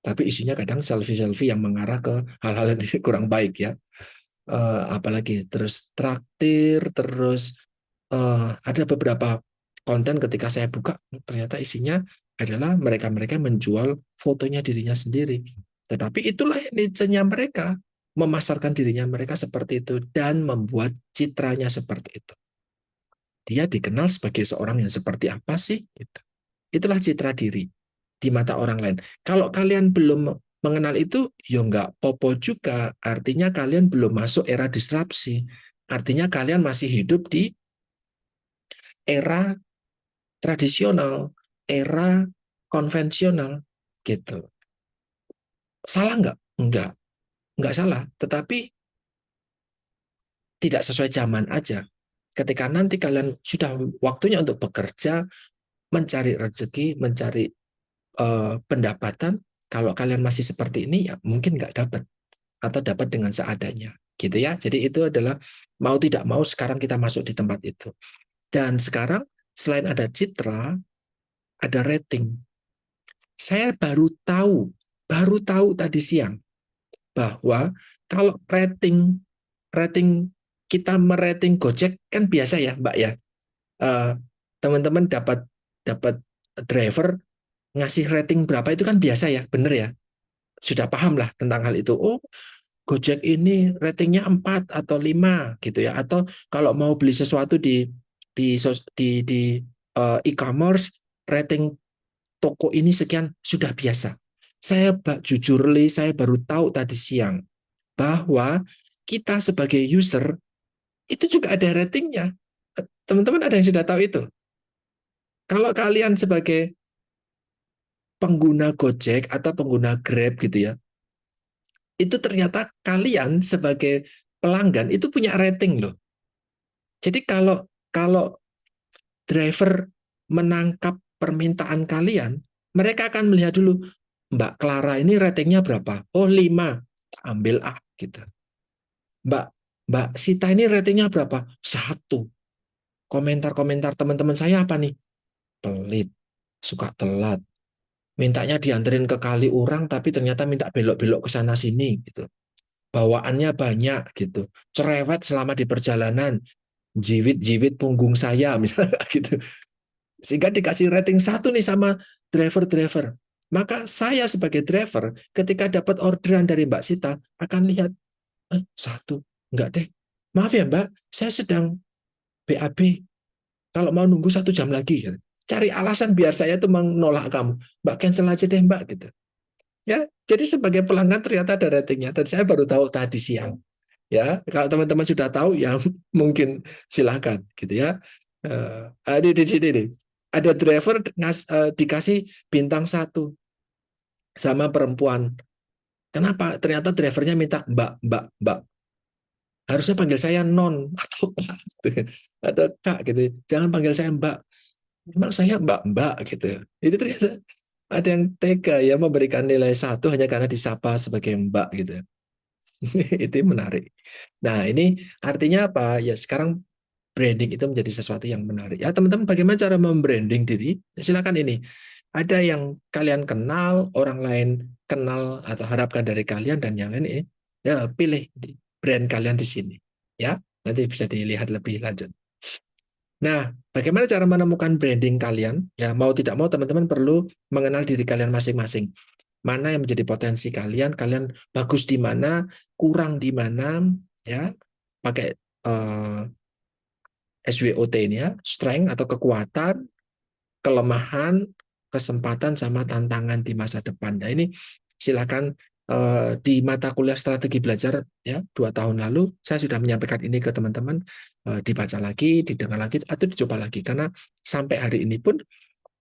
tapi isinya kadang selfie-selfie yang mengarah ke hal-hal yang kurang baik ya. Apalagi terus traktir, terus ada beberapa konten ketika saya buka ternyata isinya adalah mereka-mereka menjual fotonya dirinya sendiri. Tetapi itulah niche-nya mereka, memasarkan dirinya mereka seperti itu dan membuat citranya seperti itu. Dia dikenal sebagai seorang yang seperti apa sih? Gitu. Itulah citra diri di mata orang lain. Kalau kalian belum mengenal itu, ya nggak popo juga. Artinya kalian belum masuk era disrupsi. Artinya kalian masih hidup di era tradisional, era konvensional, gitu. Salah nggak? Nggak salah. Tetapi tidak sesuai zaman aja. Ketika nanti kalian sudah waktunya untuk bekerja, mencari rezeki, mencari pendapatan, kalau kalian masih seperti ini, ya mungkin nggak dapat atau dapat dengan seadanya, gitu ya. Jadi itu adalah mau tidak mau sekarang kita masuk di tempat itu. Dan sekarang selain ada citra, ada rating. Saya baru tahu tadi siang bahwa kalau rating rating kita merating Gojek kan biasa ya, Mbak ya. Eh, Teman-teman dapat dapat driver ngasih rating berapa itu kan biasa ya, bener ya. Sudah paham lah tentang hal itu. Oh, Gojek ini ratingnya 4 atau 5 gitu ya. Atau kalau mau beli sesuatu di e-commerce, rating toko ini sekian sudah biasa. Jujur Li, saya baru tahu tadi siang bahwa kita sebagai user itu juga ada ratingnya. Teman-teman ada yang sudah tahu itu? Kalau kalian sebagai pengguna Gojek atau pengguna Grab gitu ya, itu ternyata kalian sebagai pelanggan itu punya rating loh. Jadi kalau kalau driver menangkap permintaan kalian, mereka akan melihat dulu, Mbak Clara ini ratingnya berapa? Oh 5, ambil gitu. Mbak Mbak Sita ini ratingnya berapa? 1. Komentar-komentar teman-teman saya apa nih? Pelit, suka telat, mintanya dianterin ke kali orang tapi ternyata minta belok-belok ke sana sini gitu. Bawaannya banyak gitu. Cerewet selama di perjalanan, jiwit-jiwit punggung saya misalnya gitu. Sehingga dikasih rating 1 nih sama driver-driver. Maka saya sebagai driver ketika dapat orderan dari Mbak Sita akan lihat 1, enggak deh. Maaf ya Mbak, saya sedang BAB. Kalau mau nunggu 1 jam lagi, gitu. Cari alasan biar saya tuh menolak kamu. Mbak cancel aja deh Mbak gitu. Ya, jadi sebagai pelanggan ternyata ada ratingnya dan saya baru tahu tadi siang. Ya, kalau teman-teman sudah tahu ya mungkin silahkan gitu ya. Di sini nih ada driver dikasih bintang 1 sama perempuan. Kenapa? Ternyata drivernya minta Mbak. Harusnya panggil saya non atau Pak gitu. Atau Kak gitu. Jangan panggil saya Mbak. Memang saya Mbak gitu. Itu ternyata ada yang tega ya memberikan nilai 1 hanya karena disapa sebagai Mbak gitu. Itu menarik. Nah, ini artinya apa? Ya sekarang branding itu menjadi sesuatu yang menarik. Ya, teman-teman bagaimana cara membranding diri? Silakan ini. Ada yang kalian kenal, orang lain kenal atau harapkan dari kalian dan yang lain ya pilih brand kalian di sini. Ya, nanti bisa dilihat lebih lanjut. Nah, bagaimana cara menemukan branding kalian? Ya, mau tidak mau teman-teman perlu mengenal diri kalian masing-masing. Mana yang menjadi potensi kalian bagus di mana, kurang di mana, ya. Pakai SWOT ini ya, strength atau kekuatan, kelemahan, kesempatan sama tantangan di masa depan. Nah, ini silakan di mata kuliah strategi belajar ya 2 tahun lalu saya sudah menyampaikan ini ke teman-teman, dibaca lagi, didengar lagi atau dicoba lagi karena sampai hari ini pun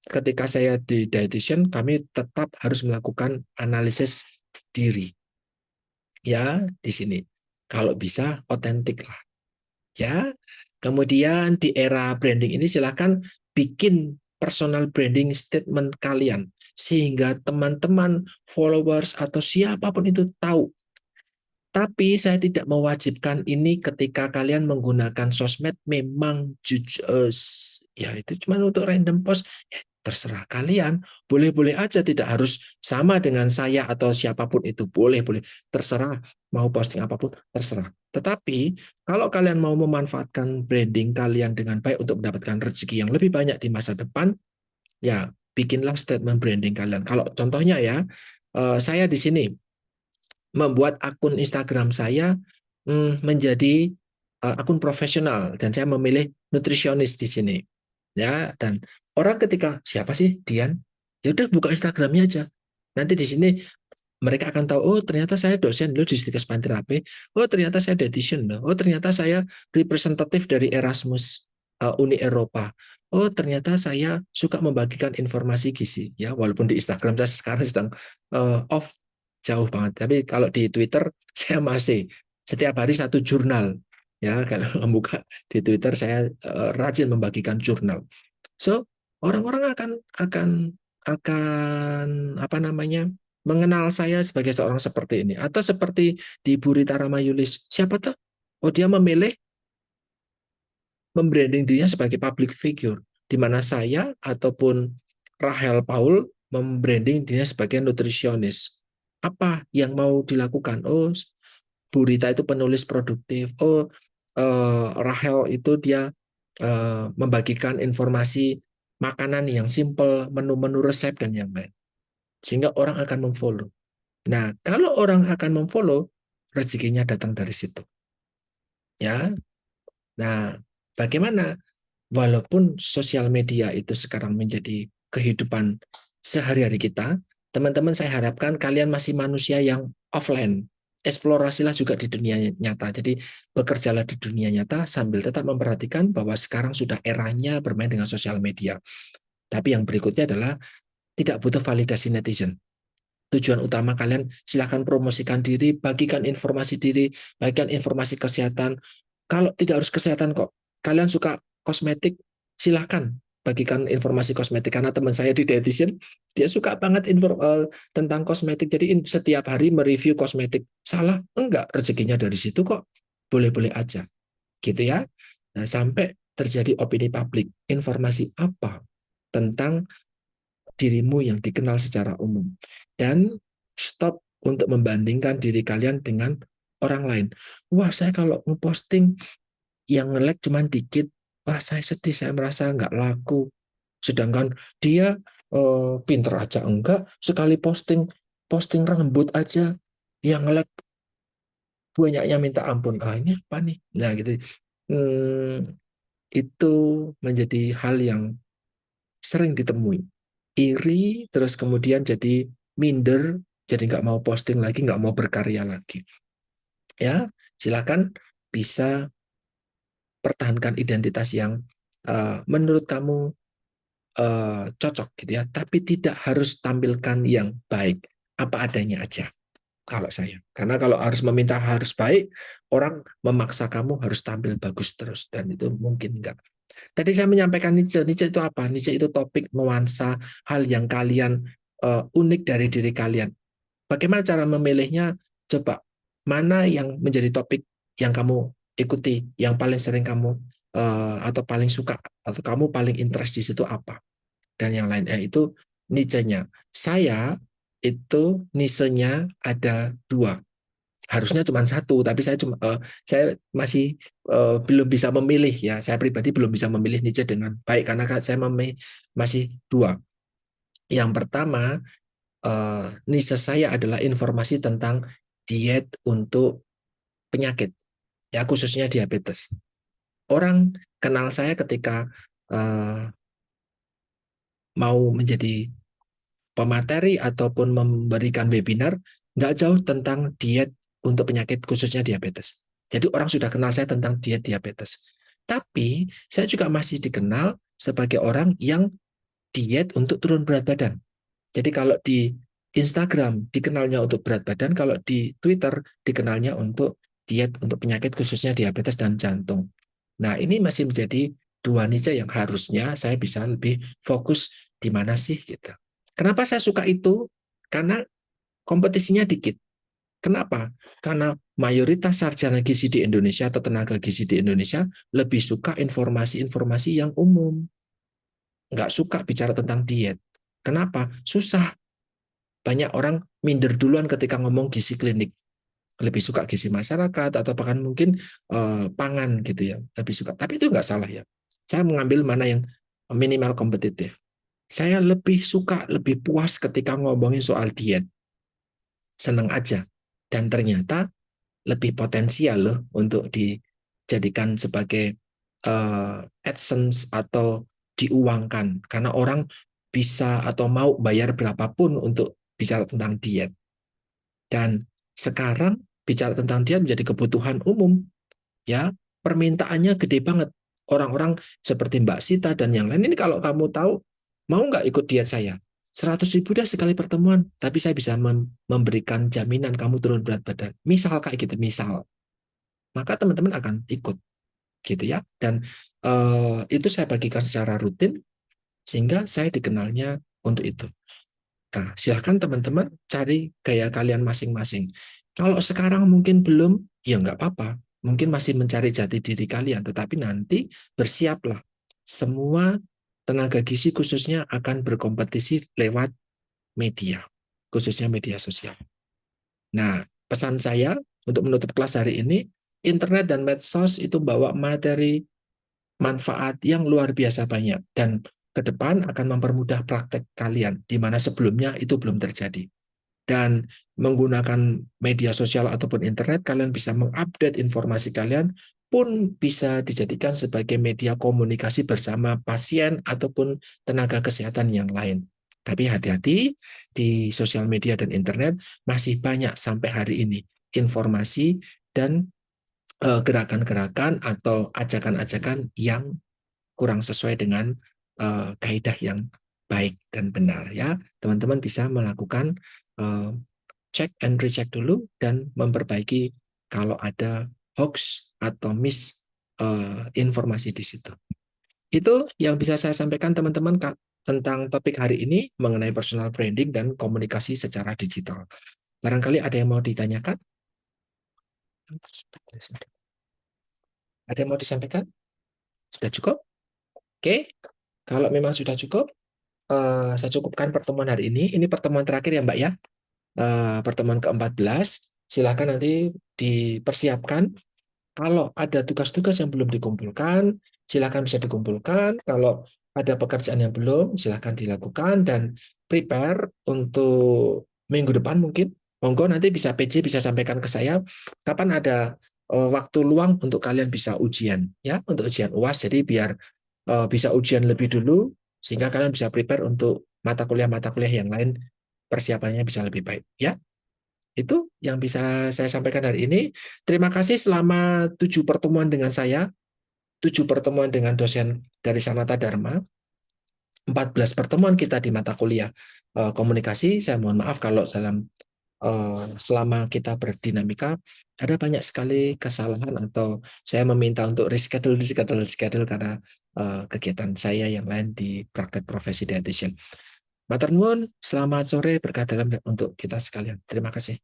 ketika saya di dietitian kami tetap harus melakukan analisis diri ya di sini kalau bisa otentik lah ya. Kemudian di era branding ini silakan bikin personal branding statement kalian sehingga teman-teman, followers atau siapapun itu tahu. Tapi saya tidak mewajibkan ini ketika kalian menggunakan sosmed memang ya itu cuma untuk random post. terserah kalian. Boleh-boleh aja, tidak harus sama dengan saya atau siapapun itu. Boleh-boleh, terserah mau posting apapun, terserah. Tetapi kalau kalian mau memanfaatkan branding kalian dengan baik untuk mendapatkan rezeki yang lebih banyak di masa depan, ya bikinlah statement branding kalian. Kalau contohnya ya, saya di sini membuat akun Instagram saya menjadi akun profesional dan saya memilih nutrisionis di sini. Ya, dan orang ketika siapa sih Dian? Ya udah buka Instagramnya aja. Nanti di sini mereka akan tahu, oh ternyata saya dosen loh di Stikes Panterape, oh ternyata saya dietitian loh, oh ternyata saya representatif dari Erasmus Uni Eropa, oh ternyata saya suka membagikan informasi gizi, ya walaupun di Instagram saya sekarang sedang off jauh banget, tapi kalau di Twitter saya masih setiap hari satu jurnal, ya kalau membuka di Twitter saya rajin membagikan jurnal, so orang-orang akan apa namanya mengenal saya sebagai seorang seperti ini, atau seperti di Bu Rita Ramayulis, siapa tuh? Oh dia memilih membranding dirinya sebagai public figure, di mana saya ataupun Rahel Paul membranding dirinya sebagai nutrisionis. Apa yang mau dilakukan? Oh, Bu Rita itu penulis produktif. Oh, Rahel itu dia membagikan informasi makanan yang simple, menu-menu resep dan yang lain. Sehingga orang akan memfollow. Nah, kalau orang akan memfollow, rezekinya datang dari situ. Ya. Nah, bagaimana? Walaupun sosial media itu sekarang menjadi kehidupan sehari-hari kita, teman-teman saya harapkan kalian masih manusia yang offline. Eksplorasilah juga di dunia nyata. Jadi bekerjalah di dunia nyata sambil tetap memperhatikan bahwa sekarang sudah eranya bermain dengan sosial media. Tapi yang berikutnya adalah tidak butuh validasi netizen. Tujuan utama kalian silahkan promosikan diri, bagikan informasi diri, bagikan informasi kesehatan. Kalau tidak harus kesehatan kok, kalian suka kosmetik, silahkan bagikan informasi kosmetik. Karena teman saya di dietitian, dia suka banget tentang kosmetik. Jadi setiap hari mereview kosmetik. Salah? Enggak, rezekinya dari situ kok. Boleh-boleh aja. Gitu ya. Nah, sampai terjadi opini publik. Informasi apa tentang dirimu yang dikenal secara umum. Dan stop untuk membandingkan diri kalian dengan orang lain. Wah, saya kalau ngeposting yang nge-like cuma dikit, wah saya sedih, saya merasa nggak laku. Sedangkan dia pinter aja enggak, sekali posting posting rambut aja yang nge-like banyaknya minta ampun. Ah, ini apa nih? Nah, gitu. Itu menjadi hal yang sering ditemui. Iri, terus kemudian jadi minder, jadi nggak mau posting lagi, nggak mau berkarya lagi. Ya, silakan bisa pertahankan identitas yang menurut kamu cocok gitu ya, tapi tidak harus tampilkan yang baik, apa adanya aja. Kalau saya, karena kalau harus meminta harus baik, orang memaksa kamu harus tampil bagus terus, dan itu mungkin enggak. Tadi saya menyampaikan Nietzsche. Nietzsche itu apa? Nietzsche itu topik, nuansa, hal yang kalian unik dari diri kalian. Bagaimana cara memilihnya? Coba, mana yang menjadi topik yang kamu ikuti, yang paling sering kamu atau paling suka, atau kamu paling interest di situ apa? Dan yang lain, itu Nietzsche-nya. Saya itu niche-nya ada 2. Harusnya cuma 1, tapi saya masih belum bisa memilih ya. Saya pribadi belum bisa memilih niche dengan baik karena saya masih 2. Yang pertama, niche saya adalah informasi tentang diet untuk penyakit, ya khususnya diabetes. Orang kenal saya ketika mau menjadi pemateri ataupun memberikan webinar, nggak jauh tentang diet untuk penyakit khususnya diabetes. Jadi orang sudah kenal saya tentang diet diabetes. Tapi saya juga masih dikenal sebagai orang yang diet untuk turun berat badan. Jadi kalau di Instagram dikenalnya untuk berat badan, kalau di Twitter dikenalnya untuk diet untuk penyakit khususnya diabetes dan jantung. Nah, ini masih menjadi 2 niche yang harusnya saya bisa lebih fokus di mana sih gitu. Kenapa saya suka itu? Karena kompetisinya dikit. Kenapa? Karena mayoritas sarjana gizi di Indonesia atau tenaga gizi di Indonesia lebih suka informasi-informasi yang umum. nggak suka bicara tentang diet. Kenapa? Susah. Banyak orang minder duluan ketika ngomong gizi klinik. Lebih suka gizi masyarakat atau bahkan mungkin pangan gitu ya. Lebih suka. Tapi itu nggak salah ya. Saya mengambil mana yang minimal kompetitif. Saya lebih suka, lebih puas ketika ngomongin soal diet. Senang aja. Dan ternyata lebih potensial loh untuk dijadikan sebagai AdSense atau diuangkan. Karena orang bisa atau mau bayar berapapun untuk bicara tentang diet. Dan sekarang bicara tentang diet menjadi kebutuhan umum. Ya, permintaannya gede banget. Orang-orang seperti Mbak Sita dan yang lain ini kalau kamu tahu, mau nggak ikut diet saya? 100.000 deh sekali pertemuan, tapi saya bisa memberikan jaminan kamu turun berat badan. Misal kayak gitu, misal. Maka teman-teman akan ikut gitu ya. Dan itu saya bagikan secara rutin sehingga saya dikenalnya untuk itu. Nah, silahkan teman-teman cari gaya kalian masing-masing. Kalau sekarang mungkin belum, ya nggak apa-apa. Mungkin masih mencari jati diri kalian, tetapi nanti bersiaplah. Semua tenaga gizi khususnya akan berkompetisi lewat media, khususnya media sosial. Nah, pesan saya untuk menutup kelas hari ini, internet dan medsos itu bawa materi manfaat yang luar biasa banyak dan ke depan akan mempermudah praktek kalian di mana sebelumnya itu belum terjadi. Dan menggunakan media sosial ataupun internet kalian bisa mengupdate informasi kalian pun bisa dijadikan sebagai media komunikasi bersama pasien ataupun tenaga kesehatan yang lain. Tapi hati-hati di sosial media dan internet masih banyak sampai hari ini informasi dan gerakan-gerakan atau ajakan-ajakan yang kurang sesuai dengan kaidah yang baik dan benar ya. Teman-teman bisa melakukan check and recheck dulu dan memperbaiki kalau ada hoax atau informasi di situ. Itu yang bisa saya sampaikan teman-teman tentang topik hari ini mengenai personal branding dan komunikasi secara digital. Barangkali ada yang mau ditanyakan? Ada yang mau disampaikan? Sudah cukup? Oke. Kalau memang sudah cukup, saya cukupkan pertemuan hari ini. Ini pertemuan terakhir ya Mbak ya. Pertemuan ke-14. Silakan nanti dipersiapkan. Kalau ada tugas-tugas yang belum dikumpulkan, silakan bisa dikumpulkan. Kalau ada pekerjaan yang belum, silakan dilakukan dan prepare untuk minggu depan mungkin. Monggo nanti bisa PJ bisa sampaikan ke saya kapan ada waktu luang untuk kalian bisa ujian ya, untuk ujian UAS. Jadi biar bisa ujian lebih dulu sehingga kalian bisa prepare untuk mata kuliah yang lain persiapannya bisa lebih baik ya. Itu yang bisa saya sampaikan hari ini. Terima kasih selama 7 pertemuan dengan saya, 7 pertemuan dengan dosen dari Sanata Dharma, 14 pertemuan kita di mata kuliah komunikasi. Saya mohon maaf kalau selama kita berdinamika ada banyak sekali kesalahan atau saya meminta untuk reschedule karena kegiatan saya yang lain di praktek profesi dietitian. Matur nuwun, selamat sore, berkah dalam untuk kita sekalian. Terima kasih.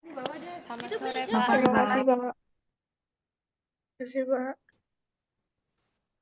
Selamat sore, Terima Pak. kasih, Terima Pak. kasih, Pak. Terima kasih, Pak.